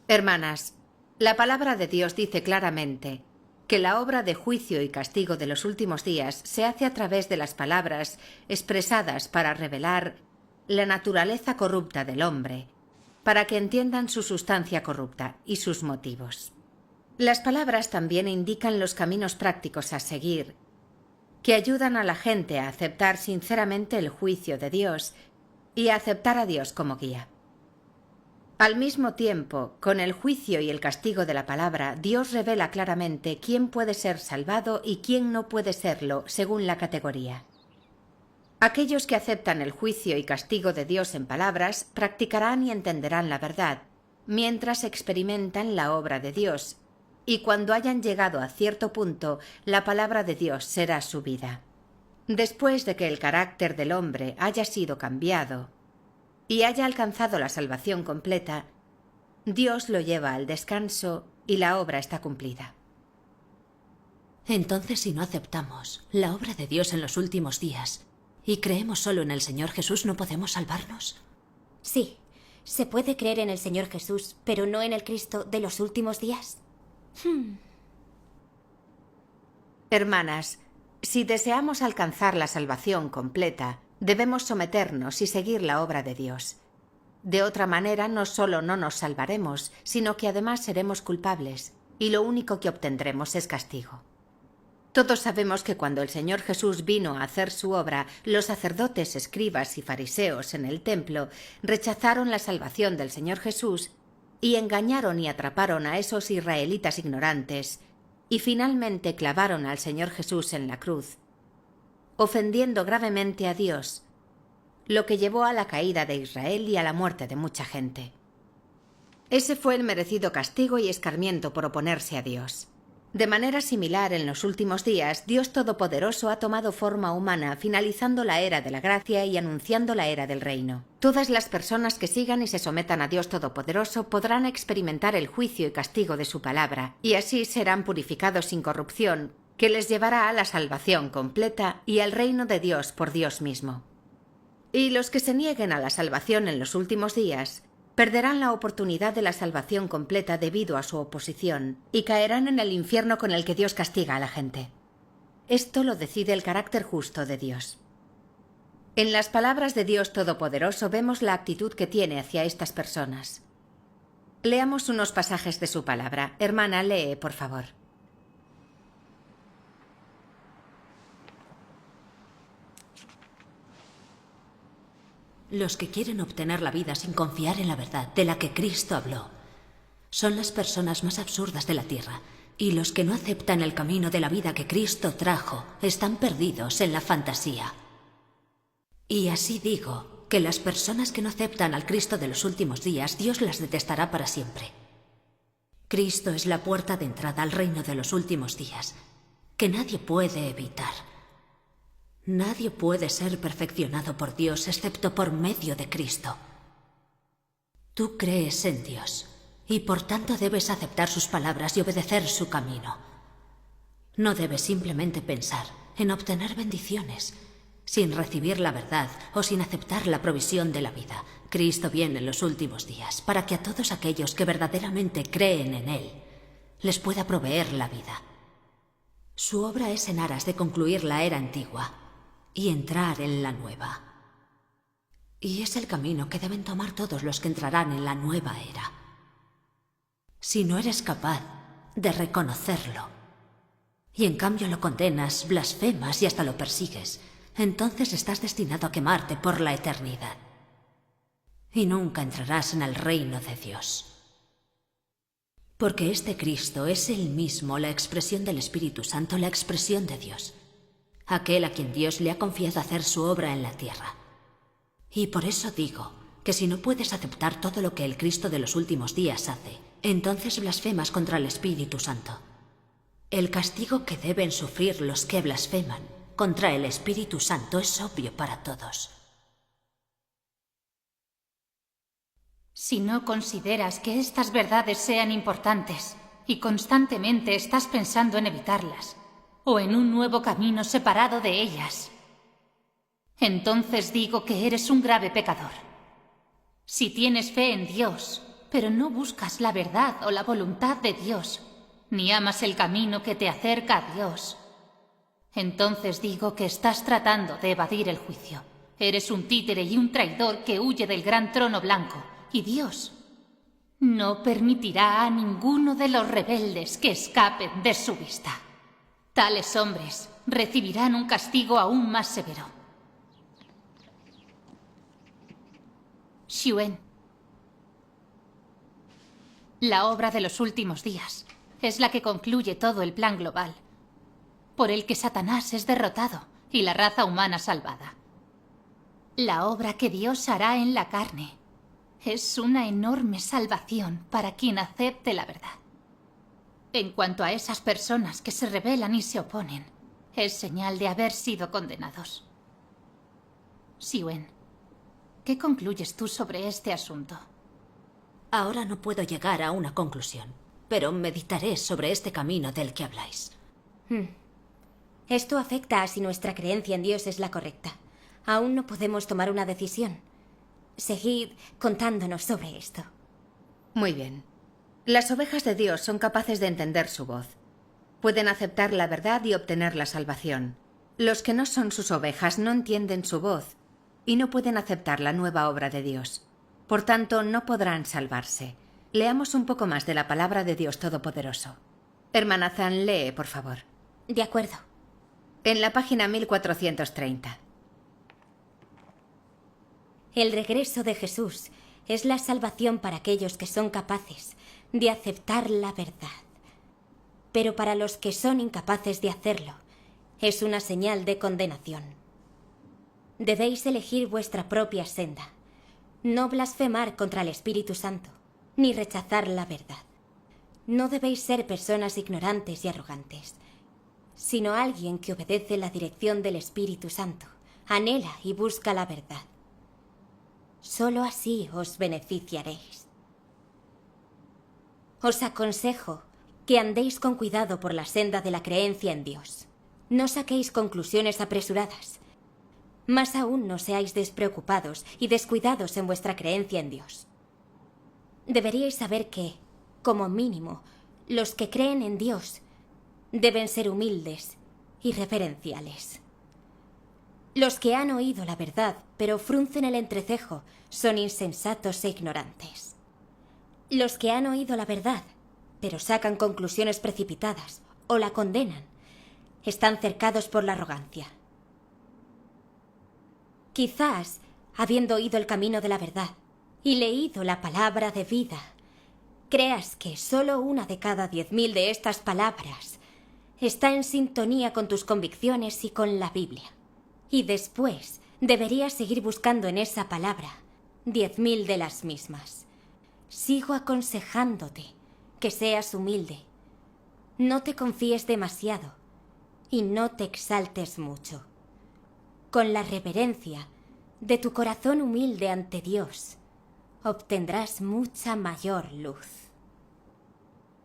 Hermanas, la palabra de Dios dice claramente que la obra de juicio y castigo de los últimos días se hace a través de las palabras expresadas para revelar la naturaleza corrupta del hombre, para que entiendan su sustancia corrupta y sus motivos. Las palabras también indican los caminos prácticos a seguir, que ayudan a la gente a aceptar sinceramente el juicio de Dios y a aceptar a Dios como guía. Al mismo tiempo, con el juicio y el castigo de la palabra, Dios revela claramente quién puede ser salvado y quién no puede serlo, según la categoría. Aquellos que aceptan el juicio y castigo de Dios en palabras practicarán y entenderán la verdad, mientras experimentan la obra de Dios, y cuando hayan llegado a cierto punto, la palabra de Dios será su vida. Después de que el carácter del hombre haya sido cambiado y haya alcanzado la salvación completa, Dios lo lleva al descanso y la obra está cumplida. Entonces, si no aceptamos la obra de Dios en los últimos días y creemos solo en el Señor Jesús, ¿no podemos salvarnos? Sí, se puede creer en el Señor Jesús, pero no en el Cristo de los últimos días. Hermanas, si deseamos alcanzar la salvación completa, debemos someternos y seguir la obra de Dios. De otra manera, no solo no nos salvaremos, sino que además seremos culpables, y lo único que obtendremos es castigo. Todos sabemos que cuando el Señor Jesús vino a hacer su obra, los sacerdotes, escribas y fariseos en el templo rechazaron la salvación del Señor Jesús y engañaron y atraparon a esos israelitas ignorantes, y finalmente clavaron al Señor Jesús en la cruz, ofendiendo gravemente a Dios, lo que llevó a la caída de Israel y a la muerte de mucha gente. Ese fue el merecido castigo y escarmiento por oponerse a Dios. De manera similar, en los últimos días, Dios Todopoderoso ha tomado forma humana, finalizando la era de la gracia y anunciando la era del reino. Todas las personas que sigan y se sometan a Dios Todopoderoso podrán experimentar el juicio y castigo de su palabra, y así serán purificados sin corrupción, que les llevará a la salvación completa y al reino de Dios por Dios mismo. Y los que se nieguen a la salvación en los últimos días perderán la oportunidad de la salvación completa debido a su oposición y caerán en el infierno con el que Dios castiga a la gente. Esto lo decide el carácter justo de Dios. En las palabras de Dios Todopoderoso vemos la actitud que tiene hacia estas personas. Leamos unos pasajes de su palabra. Hermana, lee, por favor. Los que quieren obtener la vida sin confiar en la verdad de la que Cristo habló son las personas más absurdas de la tierra, y los que no aceptan el camino de la vida que Cristo trajo están perdidos en la fantasía. Y así digo que las personas que no aceptan al Cristo de los últimos días, Dios las detestará para siempre. Cristo es la puerta de entrada al reino de los últimos días, que nadie puede evitar. Nadie puede ser perfeccionado por Dios excepto por medio de Cristo. Tú crees en Dios y por tanto debes aceptar sus palabras y obedecer su camino. No debes simplemente pensar en obtener bendiciones sin recibir la verdad o sin aceptar la provisión de la vida. Cristo viene en los últimos días para que a todos aquellos que verdaderamente creen en Él les pueda proveer la vida. Su obra es en aras de concluir la era antigua y entrar en la nueva. Y es el camino que deben tomar todos los que entrarán en la nueva era. Si no eres capaz de reconocerlo, y en cambio lo condenas, blasfemas y hasta lo persigues, entonces estás destinado a quemarte por la eternidad. Y nunca entrarás en el reino de Dios. Porque este Cristo es él mismo la expresión del Espíritu Santo, la expresión de Dios. Aquel a quien Dios le ha confiado hacer su obra en la tierra. Y por eso digo que si no puedes aceptar todo lo que el Cristo de los últimos días hace, entonces blasfemas contra el Espíritu Santo. El castigo que deben sufrir los que blasfeman contra el Espíritu Santo es obvio para todos. Si no consideras que estas verdades sean importantes y constantemente estás pensando en evitarlas, o en un nuevo camino separado de ellas, entonces digo que eres un grave pecador. Si tienes fe en Dios, pero no buscas la verdad o la voluntad de Dios, ni amas el camino que te acerca a Dios, entonces digo que estás tratando de evadir el juicio. Eres un títere y un traidor que huye del gran trono blanco, y Dios no permitirá a ninguno de los rebeldes que escapen de su vista. Tales hombres recibirán un castigo aún más severo. Xuen, La obra de los últimos días es la que concluye todo el plan global, por el que Satanás es derrotado y la raza humana salvada. La obra que Dios hará en la carne es una enorme salvación para quien acepte la verdad. En cuanto a esas personas que se rebelan y se oponen, es señal de haber sido condenados. Siwen, ¿qué concluyes tú sobre este asunto? Ahora no puedo llegar a una conclusión, pero meditaré sobre este camino del que habláis. Esto afecta a si nuestra creencia en Dios es la correcta. Aún no podemos tomar una decisión. Seguid contándonos sobre esto. Muy bien. Las ovejas de Dios son capaces de entender su voz. Pueden aceptar la verdad y obtener la salvación. Los que no son sus ovejas no entienden su voz y no pueden aceptar la nueva obra de Dios. Por tanto, no podrán salvarse. Leamos un poco más de la palabra de Dios Todopoderoso. Hermana Zan, lee, por favor. De acuerdo. En la página 1430. El regreso de Jesús es la salvación para aquellos que son capaces de aceptar la verdad. Pero para los que son incapaces de hacerlo, es una señal de condenación. Debéis elegir vuestra propia senda, no blasfemar contra el Espíritu Santo, ni rechazar la verdad. No debéis ser personas ignorantes y arrogantes, sino alguien que obedece la dirección del Espíritu Santo, anhela y busca la verdad. Solo así os beneficiaréis. Os aconsejo que andéis con cuidado por la senda de la creencia en Dios. No saquéis conclusiones apresuradas. Más aún no seáis despreocupados y descuidados en vuestra creencia en Dios. Deberíais saber que, como mínimo, los que creen en Dios deben ser humildes y reverenciales. Los que han oído la verdad, pero fruncen el entrecejo, son insensatos e ignorantes. Los que han oído la verdad, pero sacan conclusiones precipitadas o la condenan, están cercados por la arrogancia. Quizás, habiendo oído el camino de la verdad y leído la palabra de vida, creas que solo una de cada 10.000 de estas palabras está en sintonía con tus convicciones y con la Biblia. Y después deberías seguir buscando en esa palabra 10.000 de las mismas. Sigo aconsejándote que seas humilde. No te confíes demasiado y no te exaltes mucho. Con la reverencia de tu corazón humilde ante Dios, obtendrás mucha mayor luz.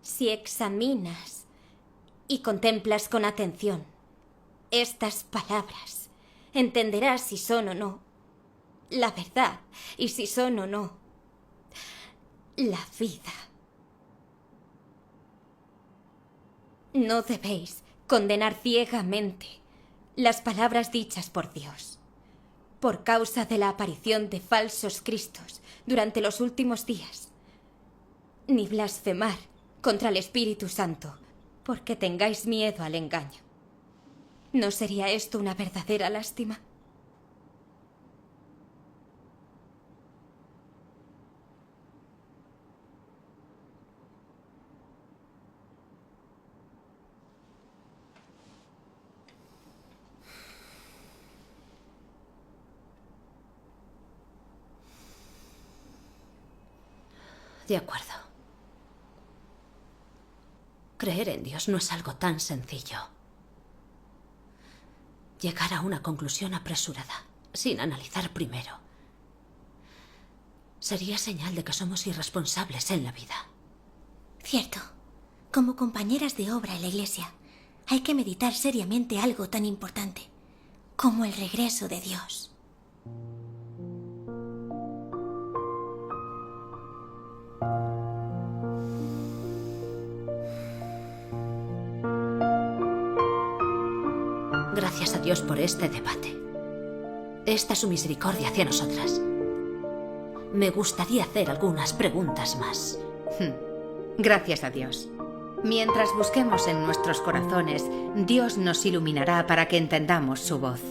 Si examinas y contemplas con atención estas palabras, entenderás si son o no la verdad y si son o no la vida. No debéis condenar ciegamente las palabras dichas por Dios, por causa de la aparición de falsos cristos durante los últimos días, ni blasfemar contra el Espíritu Santo, porque tengáis miedo al engaño. ¿No sería esto una verdadera lástima? De acuerdo. Creer en Dios no es algo tan sencillo. Llegar a una conclusión apresurada, sin analizar primero, sería señal de que somos irresponsables en la vida. Cierto. Como compañeras de obra en la Iglesia, hay que meditar seriamente algo tan importante como el regreso de Dios. Gracias a Dios por este debate. Esta es su misericordia hacia nosotras. Me gustaría hacer algunas preguntas más. Gracias a Dios. Mientras busquemos en nuestros corazones, Dios nos iluminará para que entendamos su voz.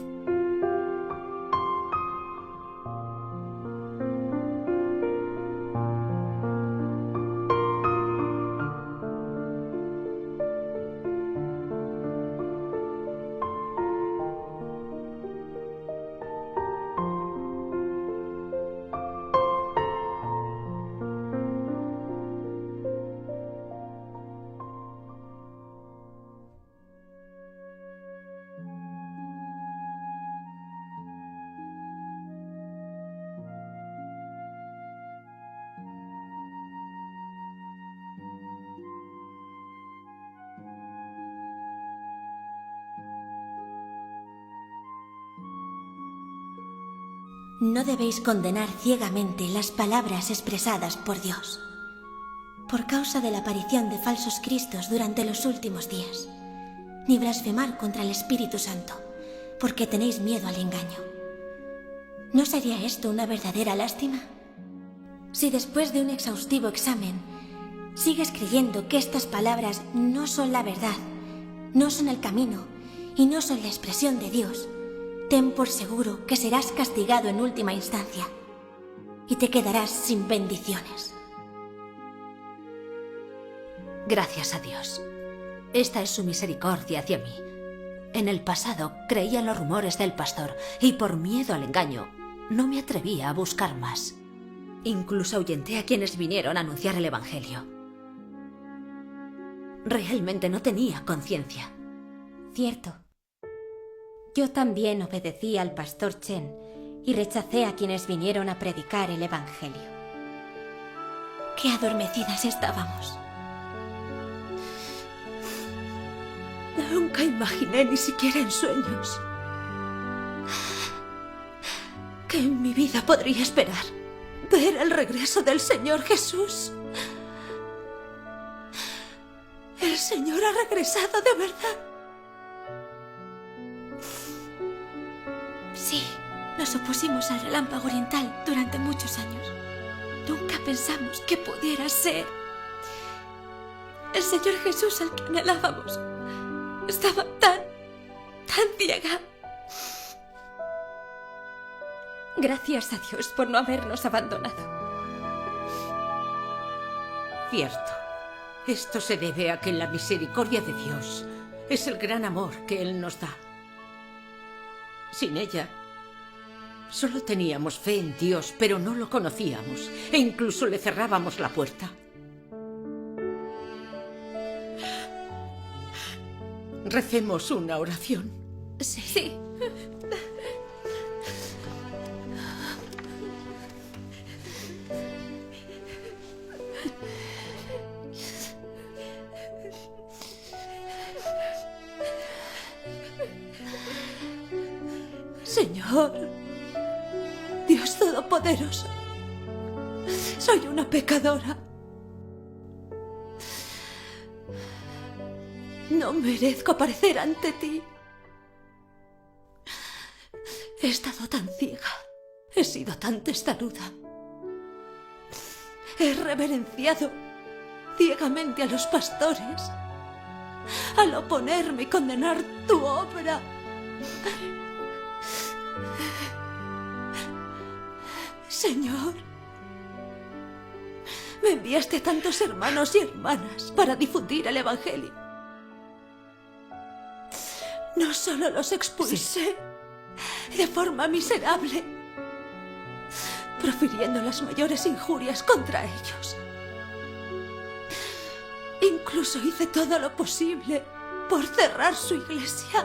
No debéis condenar ciegamente las palabras expresadas por Dios, por causa de la aparición de falsos cristos durante los últimos días, ni blasfemar contra el Espíritu Santo, porque tenéis miedo al engaño. ¿No sería esto una verdadera lástima? Si después de un exhaustivo examen sigues creyendo que estas palabras no son la verdad, no son el camino y no son la expresión de Dios, ten por seguro que serás castigado en última instancia y te quedarás sin bendiciones. Gracias a Dios. Esta es su misericordia hacia mí. En el pasado creía en los rumores del pastor y por miedo al engaño no me atrevía a buscar más. Incluso ahuyenté a quienes vinieron a anunciar el Evangelio. Realmente no tenía conciencia. Cierto. Yo también obedecí al pastor Chen y rechacé a quienes vinieron a predicar el Evangelio. Qué adormecidas estábamos. Nunca imaginé, ni siquiera en sueños, que en mi vida podría esperar ver el regreso del Señor Jesús. El Señor ha regresado de verdad. Sí, nos opusimos al relámpago oriental durante muchos años. Nunca pensamos que pudiera ser el Señor Jesús al que anhelábamos. Estaba tan ciega. Gracias a Dios por no habernos abandonado. Cierto. Esto se debe a que la misericordia de Dios es el gran amor que Él nos da. Sin ella, solo teníamos fe en Dios, pero no lo conocíamos e incluso le cerrábamos la puerta. Recemos una oración. Sí. Señor, Dios Todopoderoso, soy una pecadora. No merezco aparecer ante ti. He estado tan ciega, he sido tan testaruda. He reverenciado ciegamente a los pastores al oponerme y condenar tu obra. Señor, me enviaste a tantos hermanos y hermanas para difundir el Evangelio. No solo los expulsé de forma miserable, profiriendo las mayores injurias contra ellos. Incluso hice todo lo posible por cerrar su iglesia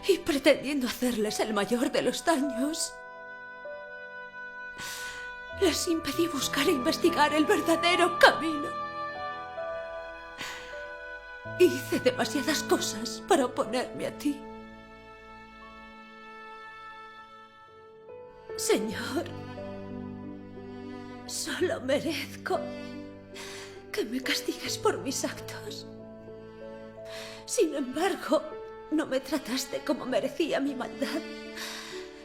y pretendiendo hacerles el mayor de los daños. Les impedí buscar e investigar el verdadero camino. Hice demasiadas cosas para oponerme a ti. Señor, solo merezco que me castigues por mis actos. Sin embargo, no me trataste como merecía mi maldad.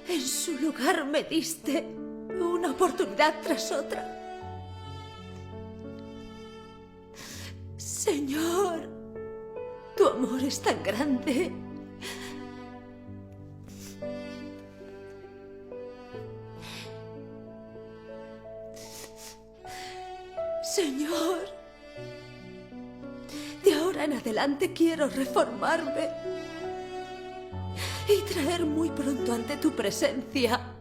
En su lugar me diste una oportunidad tras otra. Señor, tu amor es tan grande. Señor, de ahora en adelante quiero reformarme y traer muy pronto ante tu presencia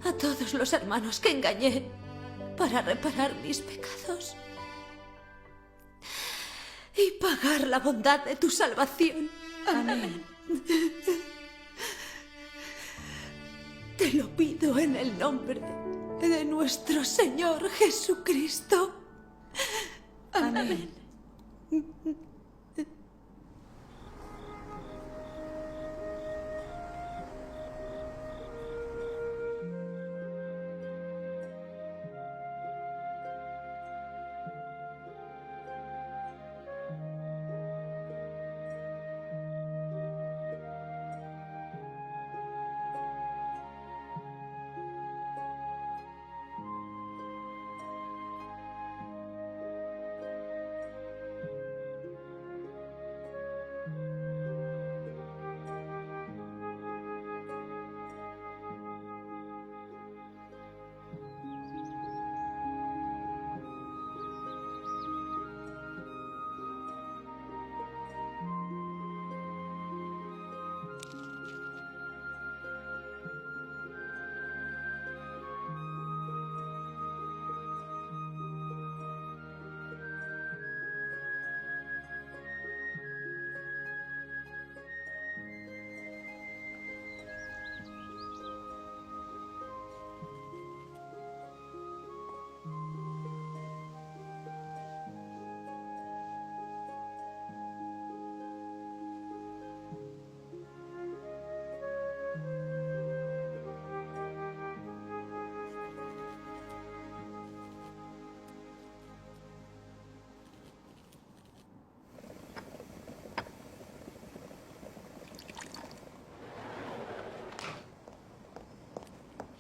a todos los hermanos que engañé para reparar mis pecados y pagar la bondad de tu salvación. Amén. Te lo pido en el nombre de nuestro Señor Jesucristo. Amén.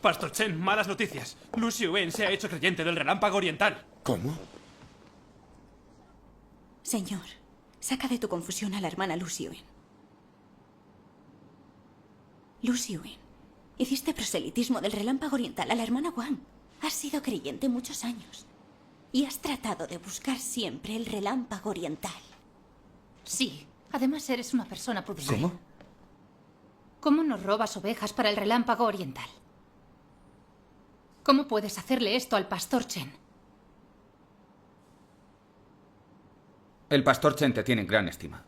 Pastor Chen, malas noticias. Lu Xiwen se ha hecho creyente del relámpago oriental. ¿Cómo? Señor, saca de tu confusión a la hermana Lu Xiwen. Lu Xiwen, hiciste proselitismo del relámpago oriental a la hermana Wang. Has sido creyente muchos años. Y has tratado de buscar siempre el relámpago oriental. Sí. Además, eres una persona prudente. ¿Cómo? ¿Cómo nos robas ovejas para el relámpago oriental? ¿Cómo puedes hacerle esto al pastor Chen? El pastor Chen te tiene en gran estima.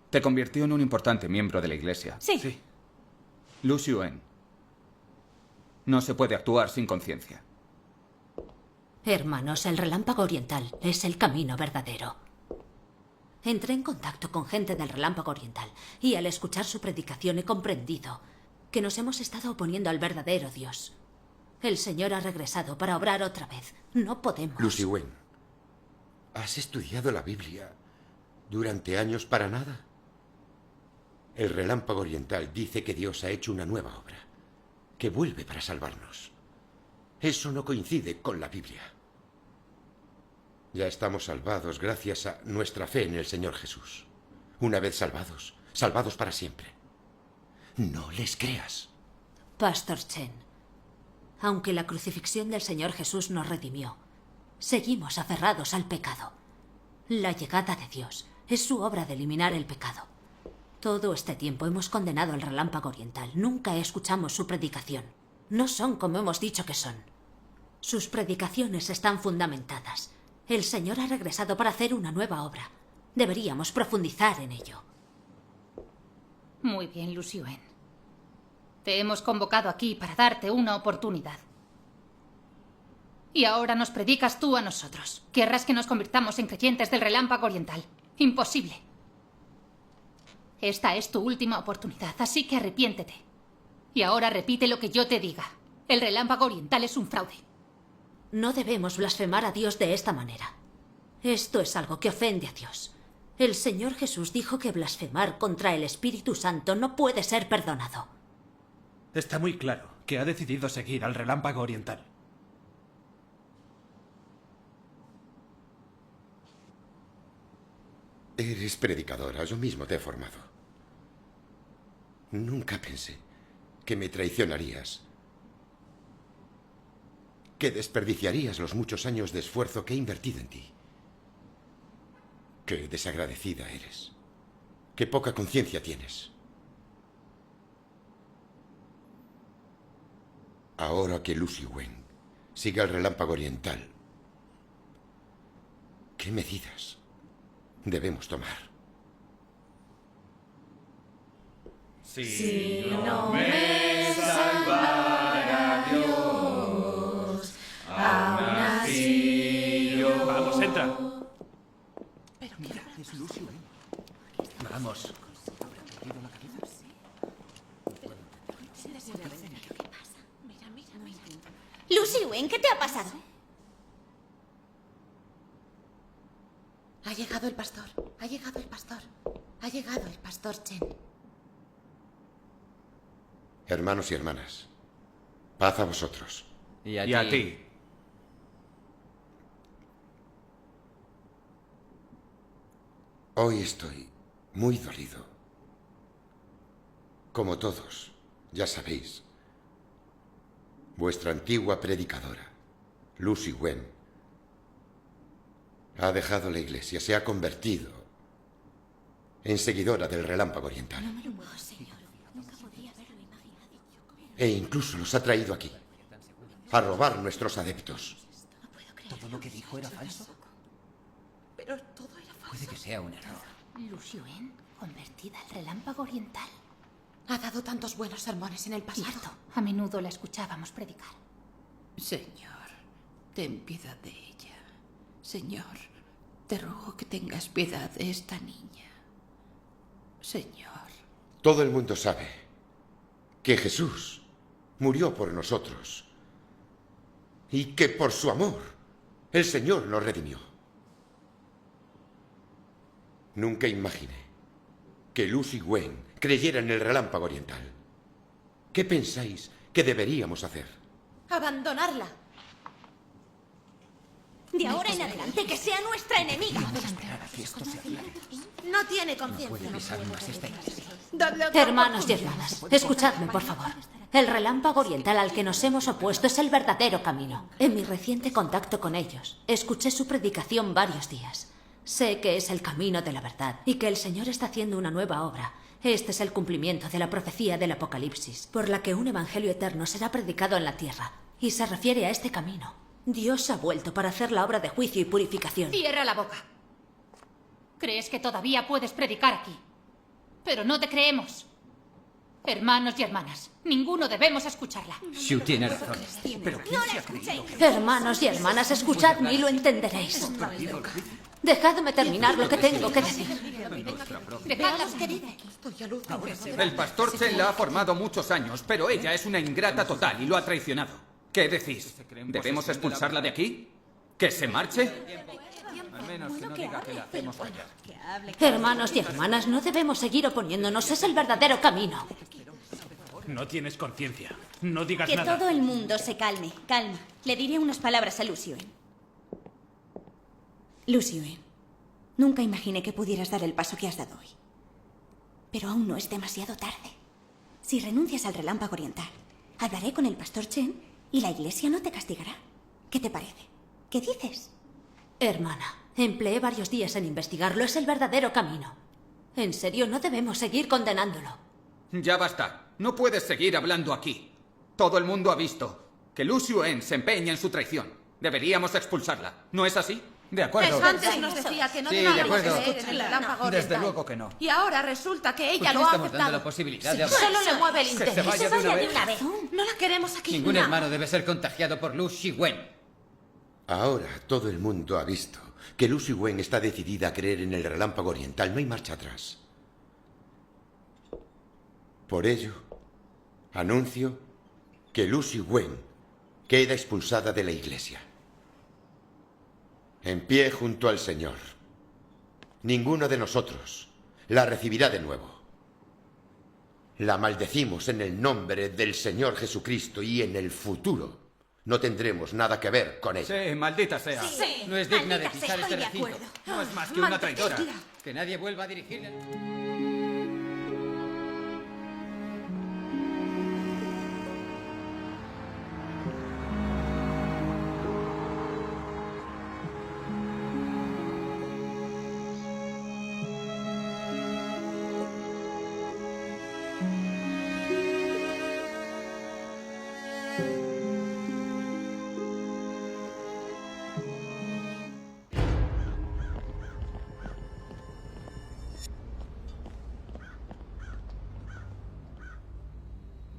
Te convirtió en un importante miembro de la iglesia. Sí. Lu Xiwen. No se puede actuar sin conciencia. Hermanos, el relámpago oriental es el camino verdadero. Entré en contacto con gente del relámpago oriental y al escuchar su predicación he comprendido que nos hemos estado oponiendo al verdadero Dios. El Señor ha regresado para obrar otra vez. No podemos. Lu Xiwen, ¿has estudiado la Biblia durante años para nada? El relámpago oriental dice que Dios ha hecho una nueva obra, que vuelve para salvarnos. Eso no coincide con la Biblia. Ya estamos salvados gracias a nuestra fe en el Señor Jesús. Una vez salvados, salvados para siempre. No les creas. Pastor Chen, aunque la crucifixión del Señor Jesús nos redimió, seguimos aferrados al pecado. La llegada de Dios es su obra de eliminar el pecado. Todo este tiempo hemos condenado al relámpago oriental. Nunca escuchamos su predicación. No son como hemos dicho que son. Sus predicaciones están fundamentadas. El Señor ha regresado para hacer una nueva obra. Deberíamos profundizar en ello. Muy bien, Lu Xiwen. Te hemos convocado aquí para darte una oportunidad. Y ahora nos predicas tú a nosotros. Querrás que nos convirtamos en creyentes del relámpago oriental. Imposible. Esta es tu última oportunidad, así que arrepiéntete. Y ahora repite lo que yo te diga. El relámpago oriental es un fraude. No debemos blasfemar a Dios de esta manera. Esto es algo que ofende a Dios. El Señor Jesús dijo que blasfemar contra el Espíritu Santo no puede ser perdonado. Está muy claro que ha decidido seguir al relámpago oriental. Eres predicadora, yo mismo te he formado. Nunca pensé que me traicionarías, que desperdiciarías los muchos años de esfuerzo que he invertido en ti. Qué desagradecida eres. Qué poca conciencia tienes. Ahora que Lu Xiwen siga el relámpago oriental, ¿qué medidas debemos tomar? Si no me salvara Dios, aún así yo... Vamos, entra. Pero mira, es Lu Xiwen. Vamos. Lu Xiwen, ¿qué te ha pasado? Ha llegado el pastor. Ha llegado el pastor. Ha llegado el pastor Chen. Hermanos y hermanas, paz a vosotros. Y a ti. Hoy estoy muy dolido. Como todos, ya sabéis, vuestra antigua predicadora, Lu Xiwen, ha dejado la iglesia, se ha convertido en seguidora del relámpago oriental. No me lo puedo, señor. Nunca podría haberlo imaginado. E incluso los ha traído aquí, a robar nuestros adeptos. No puedo creerlo. ¿Todo lo que dijo era falso? Pero todo era falso. Puede que sea un error. Lu Xiwen, convertida al relámpago oriental. Ha dado tantos buenos sermones en el pasado. Cierto, a menudo la escuchábamos predicar. Señor, ten piedad de ella. Señor, te ruego que tengas piedad de esta niña. Señor. Todo el mundo sabe que Jesús murió por nosotros y que por su amor el Señor nos redimió. Nunca imaginé que Lu Xiwen creyera en el relámpago oriental. ¿Qué pensáis que deberíamos hacer? Abandonarla. De ahora en adelante, que sea nuestra enemiga. No tiene conciencia. Hermanos y hermanas, escuchadme, por favor. El relámpago oriental al que nos hemos opuesto es el verdadero camino. En mi reciente contacto con ellos, escuché su predicación varios días. Sé que es el camino de la verdad y que el Señor está haciendo una nueva obra. Este es el cumplimiento de la profecía del Apocalipsis, por la que un evangelio eterno será predicado en la tierra, y se refiere a este camino. Dios ha vuelto para hacer la obra de juicio y purificación. Cierra la boca. Crees que todavía puedes predicar aquí, pero no te creemos. Hermanos y hermanas, ninguno debemos escucharla. Shu tiene razón. ¿Pero quién se ha creído? Hermanos y hermanas, escuchadme y lo entenderéis. Dejadme terminar lo que tengo que decir. Dejadla. El pastor Chen la ha formado muchos años, pero ella es una ingrata total y lo ha traicionado. ¿Qué decís? ¿Debemos expulsarla de aquí? ¿Que se marche? Al menos que no diga que la hacemos callar. Hermanos y hermanas, no debemos seguir oponiéndonos. Es el verdadero camino. No tienes conciencia. No digas Que nada. todo el mundo se calme. Calma. Le diré unas palabras a Lucien. Lucien, nunca imaginé que pudieras dar el paso que has dado hoy. Pero aún no es demasiado tarde. Si renuncias al relámpago oriental, hablaré con el pastor Chen y la iglesia no te castigará. ¿Qué te parece? ¿Qué dices? Hermana, empleé varios días en investigarlo. Es el verdadero camino. En serio, no debemos seguir condenándolo. Ya basta. No puedes seguir hablando aquí. Todo el mundo ha visto que Lu Xuen se empeña en su traición. Deberíamos expulsarla. ¿No es así? De acuerdo. Antes nos decía que no Sí, de debíamos acuerdo. creer en el relámpago Desde oriental. luego que no. Y ahora resulta que ¿Por ella qué lo ha estamos dando la aceptado. posibilidad de hablar? Solo le mueve el Que interés. se vaya de una vez. No la queremos aquí. Ningún No. hermano debe ser contagiado por Lu Xuen. Ahora todo el mundo ha visto que Lu Xuen está decidida a creer en el relámpago oriental. No hay marcha atrás. Por ello, anuncio que Lu Xuen queda expulsada de la iglesia. En pie junto al Señor. Ninguno de nosotros la recibirá de nuevo. La maldecimos en el nombre del Señor Jesucristo y en el futuro no tendremos nada que ver con ella. Sí, maldita sea. Sí, No es digna de maldita sea, pisar este estoy de recinto. acuerdo. No es más que una traidora. Que nadie vuelva a dirigirle.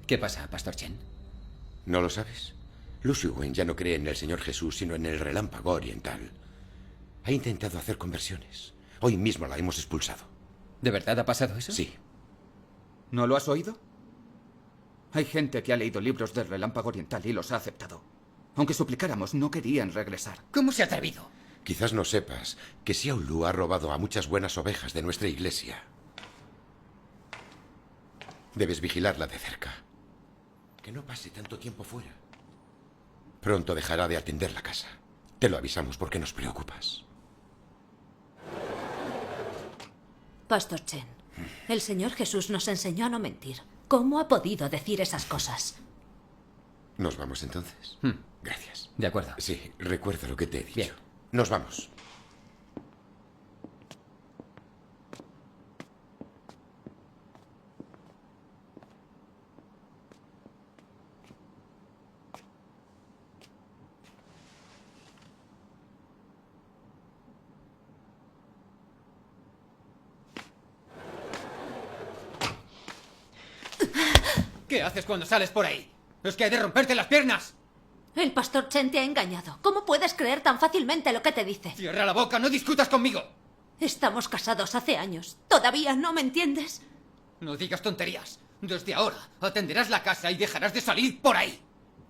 ¿Qué pasa, Pastor Chen? ¿No lo sabes? Lu Xuen ya no cree en el Señor Jesús, sino en el relámpago oriental. Ha intentado hacer conversiones. Hoy mismo la hemos expulsado. ¿De verdad ha pasado eso? Sí. ¿No lo has oído? Hay gente que ha leído libros del relámpago oriental y los ha aceptado. Aunque suplicáramos, no querían regresar. ¿Cómo se ha atrevido? Quizás no sepas que Xiao Lu ha robado a muchas buenas ovejas de nuestra iglesia. Debes vigilarla de cerca. Que no pase tanto tiempo fuera. Pronto dejará de atender la casa. Te lo avisamos porque nos preocupas. Pastor Chen, el Señor Jesús nos enseñó a no mentir. ¿Cómo ha podido decir esas cosas? ¿Nos vamos entonces? Gracias. De acuerdo. Sí, recuerda lo que te he dicho. Bien. Nos vamos. ¿Qué haces cuando sales por ahí? ¿Es que hay de romperte las piernas? El pastor Chen te ha engañado. ¿Cómo puedes creer tan fácilmente lo que te dice? Cierra la boca, no discutas conmigo. Estamos casados hace años. ¿Todavía no me entiendes? No digas tonterías. Desde ahora atenderás la casa y dejarás de salir por ahí.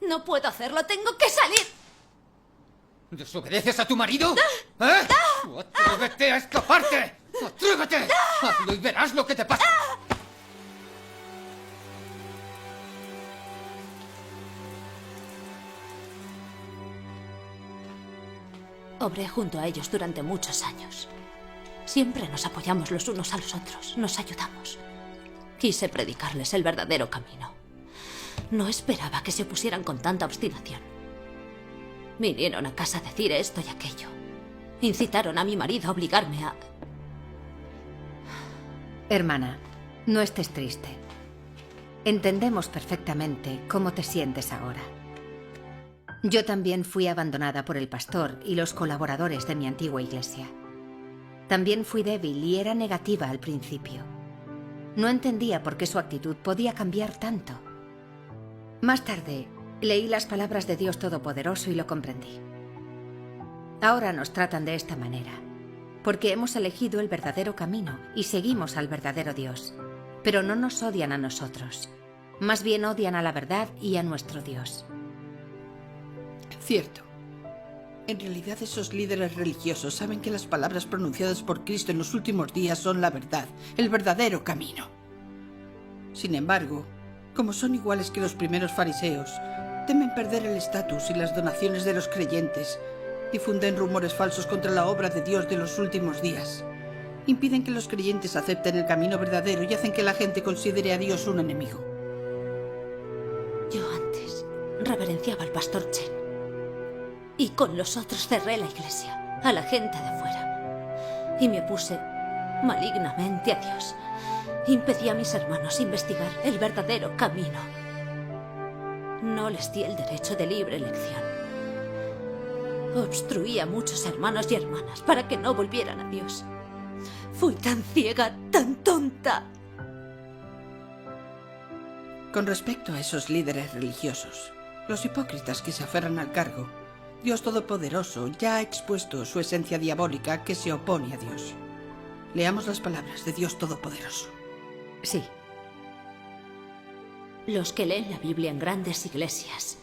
No puedo hacerlo. Tengo que salir. ¿Desobedeces a tu marido? ¿Eh? ¡Atrévete a escaparte! ¡Atrévete! Hazlo y verás lo que te pasa. Obré junto a ellos durante muchos años. Siempre nos apoyamos los unos a los otros, nos ayudamos. Quise predicarles el verdadero camino. No esperaba que se opusieran con tanta obstinación. Vinieron a casa a decir esto y aquello. Incitaron a mi marido a obligarme a... Hermana, no estés triste. Entendemos perfectamente cómo te sientes ahora. Yo también fui abandonada por el pastor y los colaboradores de mi antigua iglesia. También fui débil y era negativa al principio. No entendía por qué su actitud podía cambiar tanto. Más tarde, leí las palabras de Dios Todopoderoso y lo comprendí. Ahora nos tratan de esta manera, porque hemos elegido el verdadero camino y seguimos al verdadero Dios. Pero no nos odian a nosotros. Más bien odian a la verdad y a nuestro Dios. Cierto. En realidad esos líderes religiosos saben que las palabras pronunciadas por Cristo en los últimos días son la verdad, el verdadero camino. Sin embargo, como son iguales que los primeros fariseos, temen perder el estatus y las donaciones de los creyentes, difunden rumores falsos contra la obra de Dios de los últimos días, impiden que los creyentes acepten el camino verdadero y hacen que la gente considere a Dios un enemigo. Yo antes reverenciaba al pastor Chen. Y con los otros cerré la iglesia, a la gente de fuera. Y me opuse malignamente a Dios. Impedí a mis hermanos investigar el verdadero camino. No les di el derecho de libre elección. Obstruí a muchos hermanos y hermanas para que no volvieran a Dios. Fui tan ciega, tan tonta. Con respecto a esos líderes religiosos, los hipócritas que se aferran al cargo, Dios Todopoderoso ya ha expuesto su esencia diabólica que se opone a Dios. Leamos las palabras de Dios Todopoderoso. Sí. Los que leen la Biblia en grandes iglesias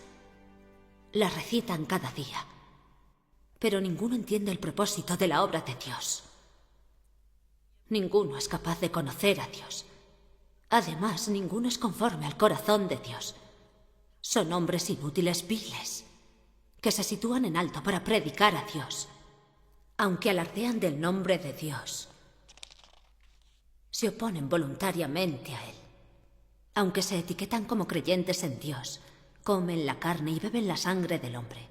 la recitan cada día, pero ninguno entiende el propósito de la obra de Dios. Ninguno es capaz de conocer a Dios. Además, ninguno es conforme al corazón de Dios. Son hombres inútiles, viles, que se sitúan en alto para predicar a Dios, aunque alardean del nombre de Dios. Se oponen voluntariamente a Él. Aunque se etiquetan como creyentes en Dios, comen la carne y beben la sangre del hombre.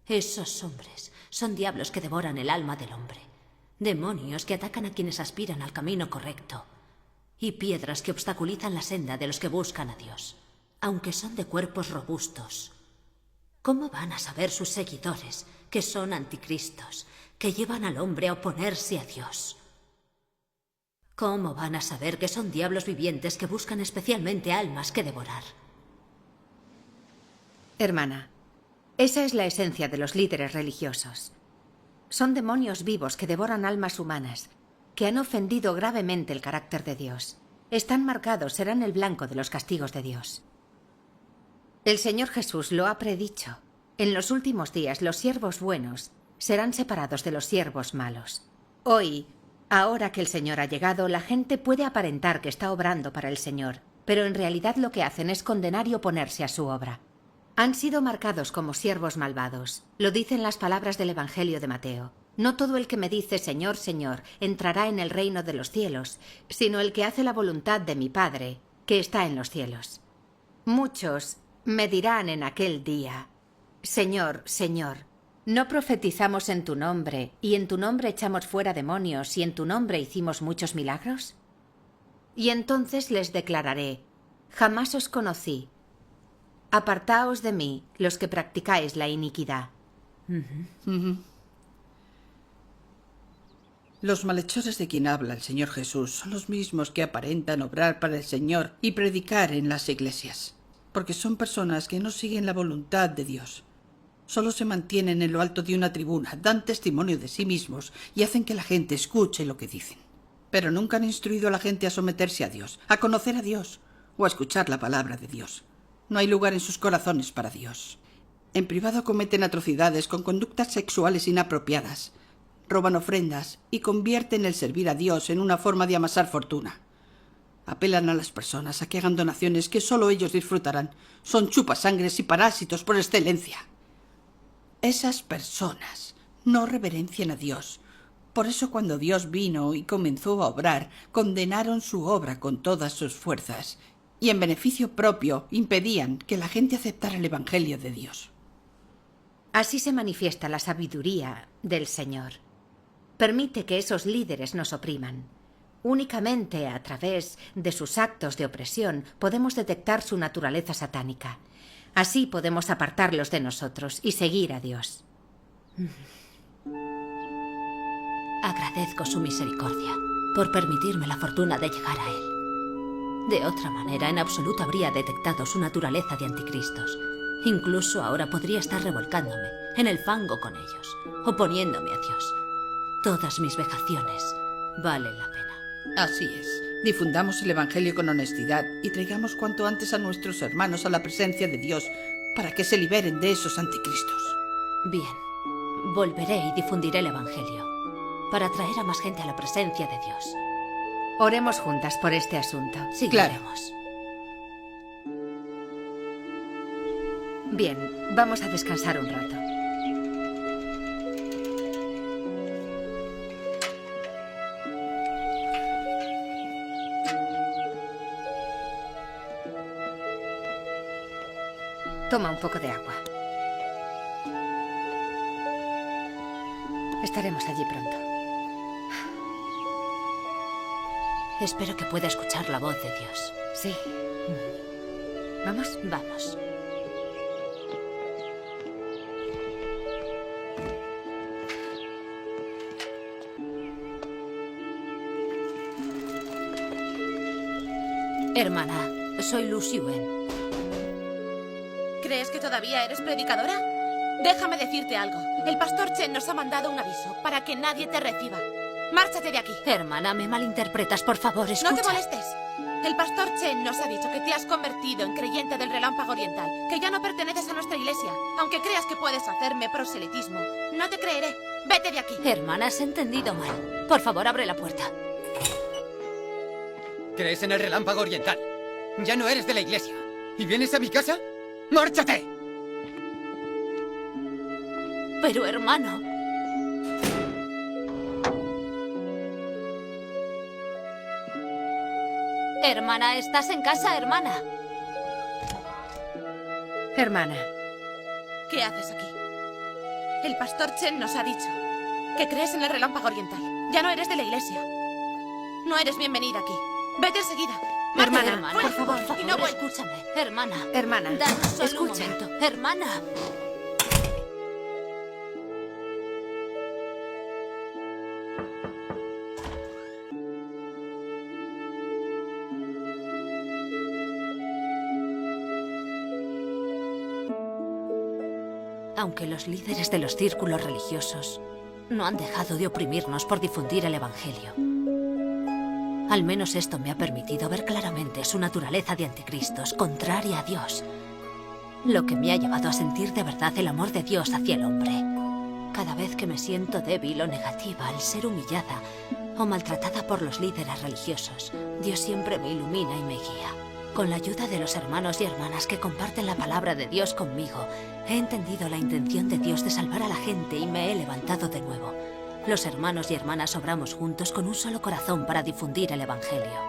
Esos hombres son diablos que devoran el alma del hombre, demonios que atacan a quienes aspiran al camino correcto y piedras que obstaculizan la senda de los que buscan a Dios. Aunque son de cuerpos robustos, ¿cómo van a saber sus seguidores que son anticristos, que llevan al hombre a oponerse a Dios? ¿Cómo van a saber que son diablos vivientes que buscan especialmente almas que devorar? Hermana, esa es la esencia de los líderes religiosos. Son demonios vivos que devoran almas humanas, que han ofendido gravemente el carácter de Dios. Están marcados, serán el blanco de los castigos de Dios. El Señor Jesús lo ha predicho. En los últimos días los siervos buenos serán separados de los siervos malos. Hoy, ahora que el Señor ha llegado, la gente puede aparentar que está obrando para el Señor, pero en realidad lo que hacen es condenar y oponerse a su obra. Han sido marcados como siervos malvados. Lo dicen las palabras del Evangelio de Mateo. No todo el que me dice Señor, Señor, entrará en el reino de los cielos, sino el que hace la voluntad de mi Padre, que está en los cielos. Muchos me dirán en aquel día, Señor, Señor, ¿no profetizamos en tu nombre, y en tu nombre echamos fuera demonios, y en tu nombre hicimos muchos milagros? Y entonces les declararé, jamás os conocí. Apartaos de mí, los que practicáis la iniquidad. Los malhechores de quien habla el Señor Jesús son los mismos que aparentan obrar para el Señor y predicar en las iglesias, porque son personas que no siguen la voluntad de Dios. Solo se mantienen en lo alto de una tribuna, dan testimonio de sí mismos y hacen que la gente escuche lo que dicen. Pero nunca han instruido a la gente a someterse a Dios, a conocer a Dios o a escuchar la palabra de Dios. No hay lugar en sus corazones para Dios. En privado cometen atrocidades con conductas sexuales inapropiadas, roban ofrendas y convierten el servir a Dios en una forma de amasar fortuna. Apelan a las personas a que hagan donaciones que solo ellos disfrutarán. Son chupasangres y parásitos por excelencia. Esas personas no reverencian a Dios. Por eso cuando Dios vino y comenzó a obrar, condenaron su obra con todas sus fuerzas y en beneficio propio impedían que la gente aceptara el Evangelio de Dios. Así se manifiesta la sabiduría del Señor. Permite que esos líderes nos opriman. Únicamente a través de sus actos de opresión podemos detectar su naturaleza satánica. Así podemos apartarlos de nosotros y seguir a Dios. Agradezco su misericordia por permitirme la fortuna de llegar a él. De otra manera, en absoluto habría detectado su naturaleza de anticristos. Incluso ahora podría estar revolcándome en el fango con ellos, oponiéndome a Dios. Todas mis vejaciones valen la pena. Así es. Difundamos el Evangelio con honestidad y traigamos cuanto antes a nuestros hermanos a la presencia de Dios para que se liberen de esos anticristos. Bien, volveré y difundiré el Evangelio para traer a más gente a la presencia de Dios. Oremos juntas por este asunto. Sí, claro. oremos. Bien, vamos a descansar un rato. Toma un poco de agua. Estaremos allí pronto. Espero que pueda escuchar la voz de Dios. Sí. ¿Vamos? Vamos. Hermana, soy Lucy Wen. ¿Crees que todavía eres predicadora? Déjame decirte algo. El pastor Chen nos ha mandado un aviso para que nadie te reciba. ¡Márchate de aquí! Hermana, me malinterpretas, por favor, escucha. No te molestes. El pastor Chen nos ha dicho que te has convertido en creyente del Relámpago Oriental, que ya no perteneces a nuestra iglesia. Aunque creas que puedes hacerme proselitismo, no te creeré. ¡Vete de aquí! Hermana, has entendido mal. Por favor, abre la puerta. ¿Crees en el Relámpago Oriental? Ya no eres de la iglesia. ¿Y vienes a mi casa? ¡Márchate! Pero, hermano... Hermana, ¿estás en casa, hermana? Hermana. ¿Qué haces aquí? El pastor Chen nos ha dicho que crees en el Relámpago Oriental. Ya no eres de la iglesia. No eres bienvenida aquí. Vete enseguida. Hermana, Hermana, por favor, y no vuelvas. escúchame. Hermana. Hermana, Danos solo escucha. un momento. Hermana. Aunque los líderes de los círculos religiosos no han dejado de oprimirnos por difundir el Evangelio, al menos esto me ha permitido ver claramente su naturaleza de anticristos, contraria a Dios, lo que me ha llevado a sentir de verdad el amor de Dios hacia el hombre. Cada vez que me siento débil o negativa al ser humillada o maltratada por los líderes religiosos, Dios siempre me ilumina y me guía. Con la ayuda de los hermanos y hermanas que comparten la palabra de Dios conmigo, he entendido la intención de Dios de salvar a la gente y me he levantado de nuevo. Los hermanos y hermanas obramos juntos con un solo corazón para difundir el Evangelio.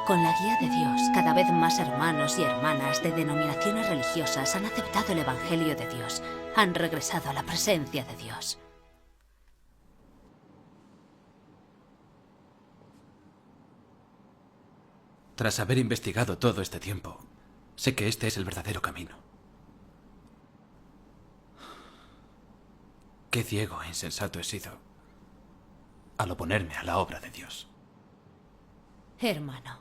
Con la guía de Dios, cada vez más hermanos y hermanas de denominaciones religiosas han aceptado el Evangelio de Dios, han regresado a la presencia de Dios. Tras haber investigado todo este tiempo, sé que este es el verdadero camino. Qué ciego e insensato he sido al oponerme a la obra de Dios. Hermano,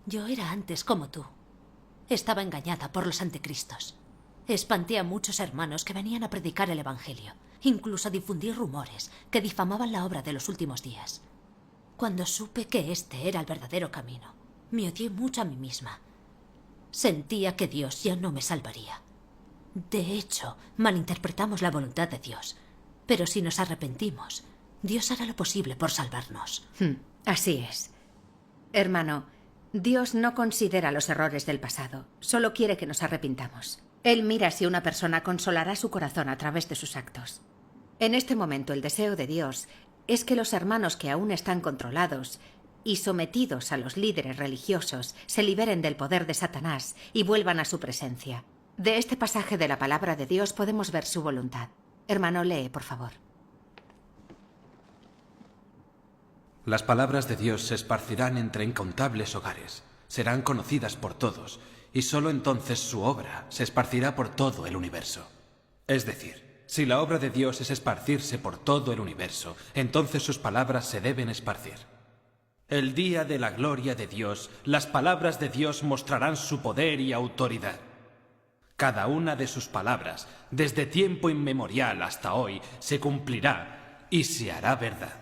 yo era antes como tú. Estaba engañada por los anticristos. Espanté a muchos hermanos que venían a predicar el Evangelio. Incluso difundí rumores que difamaban la obra de los últimos días. Cuando supe que este era el verdadero camino, me odié mucho a mí misma. Sentía que Dios ya no me salvaría. De hecho, malinterpretamos la voluntad de Dios. Pero si nos arrepentimos, Dios hará lo posible por salvarnos. Así es. Hermano, Dios no considera los errores del pasado. Solo quiere que nos arrepintamos. Él mira si una persona consolará su corazón a través de sus actos. En este momento el deseo de Dios es que los hermanos que aún están controlados y sometidos a los líderes religiosos se liberen del poder de Satanás y vuelvan a su presencia. De este pasaje de la palabra de Dios podemos ver su voluntad. Hermano, lee, por favor. Las palabras de Dios se esparcirán entre incontables hogares, serán conocidas por todos, y solo entonces su obra se esparcirá por todo el universo. Es decir, si la obra de Dios es esparcirse por todo el universo, entonces sus palabras se deben esparcir. El día de la gloria de Dios, las palabras de Dios mostrarán su poder y autoridad. Cada una de sus palabras, desde tiempo inmemorial hasta hoy, se cumplirá y se hará verdad.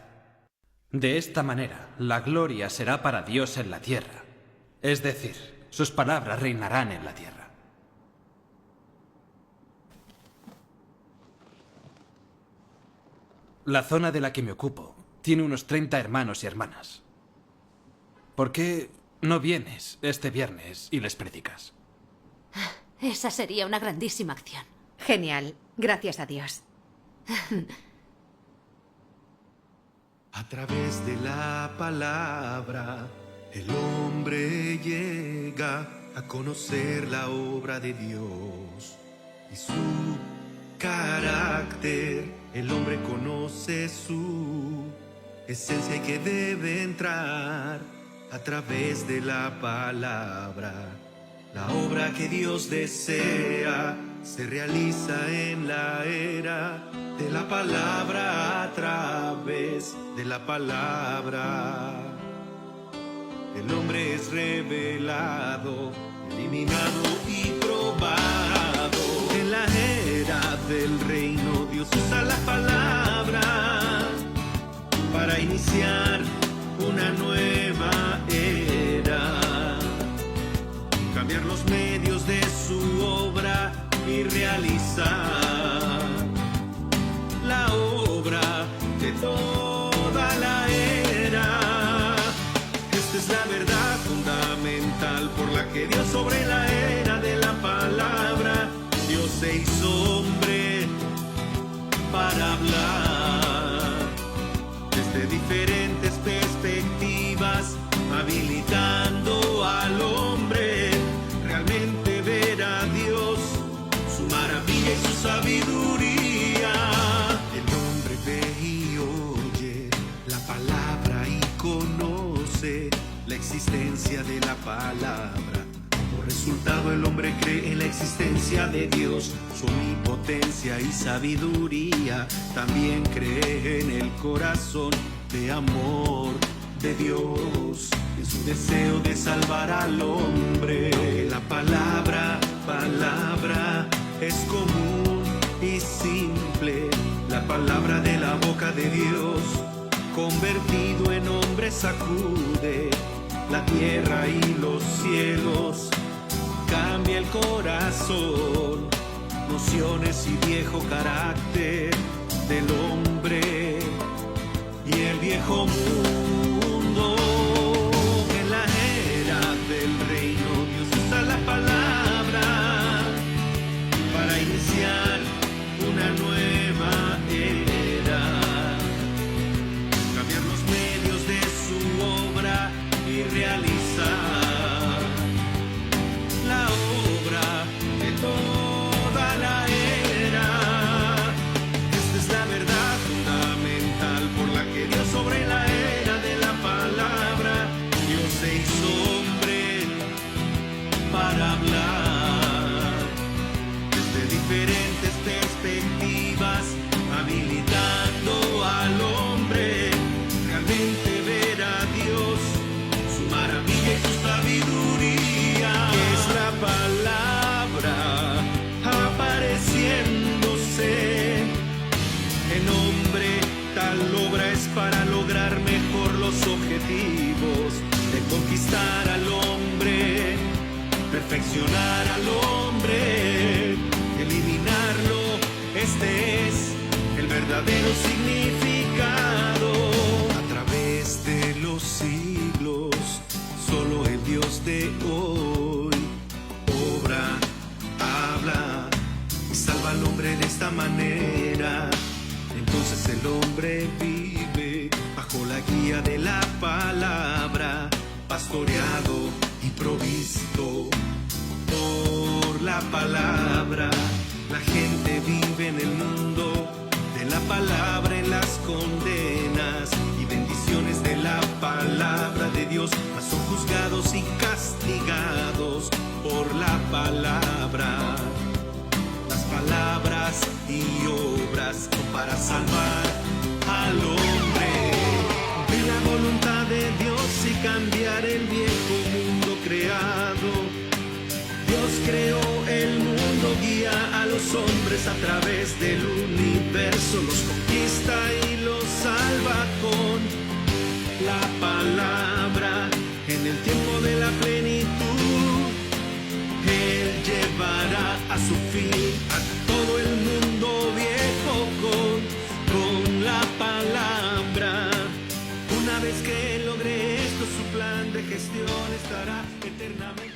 De esta manera, la gloria será para Dios en la tierra. Es decir, sus palabras reinarán en la tierra. La zona de la que me ocupo tiene unos 30 hermanos y hermanas. ¿Por qué no vienes este viernes y les predicas? Esa sería una grandísima acción. Genial. Gracias a Dios. A través de la palabra, el hombre llega a conocer la obra de Dios y su carácter. El hombre conoce su esencia y que debe entrar a través de la palabra. La obra que Dios desea se realiza en la era de la palabra, a través de la palabra. El hombre es revelado, eliminado y probado. En la era del reino Dios usa la palabra para iniciar una nueva era, cambiar los medios de su obra y realizar la obra de toda la era. Esta es la verdad fundamental por la que Dios sobre la era de la palabra, Dios se hizo hombre para hablar desde diferentes perspectivas, habilitando al hombre realmente ver a Dios, su maravilla y su sabiduría. El hombre ve y oye la palabra y conoce la existencia de la palabra. Por resultado el hombre cree en la existencia de Dios, su omnipotencia y sabiduría. También cree en el corazón de amor de Dios, en su deseo de salvar al hombre. La palabra es común y simple, la palabra de la boca de Dios, convertido en hombre sacude la tierra y los cielos, cambia el corazón, nociones y viejo carácter del hombre y el viejo mundo. En la era del reino Dios usa la palabra para iniciar una nueva era, cambiar los medios de su obra y realizar la obra de toda la era. Esta es la verdad fundamental por la que Dios sobre la era de la palabra, Dios se hizo hombre para hablar desde diferentes perspectivas, habilitando al hombre realmente ver a Dios, su maravilla y su sabiduría. Es la palabra apareciéndose en hombre, tal obra es para lograr mejor los objetivos de conquistar al hombre, perfeccionar al hombre, eliminarlo. Este es el verdadero significado. A través de los siglos, solo el Dios de hoy obra, habla y salva al hombre de esta manera. En pastoreado y provisto por la palabra. La gente vive en el mundo de la palabra en las condenas y bendiciones de la palabra de Dios, mas son juzgados y castigados por la palabra. Las palabras y obras son para salvar al hombre. De la voluntad de Dios y cambiar el viejo mundo creado. Dios creó el mundo, guía a los hombres a través del universo, los conquista y los salva con la palabra. En el tiempo de la plenitud, Él llevará a su fin a todo el mundo viejo con la palabra. Una vez que logre esto, su plan de gestión estará eternamente.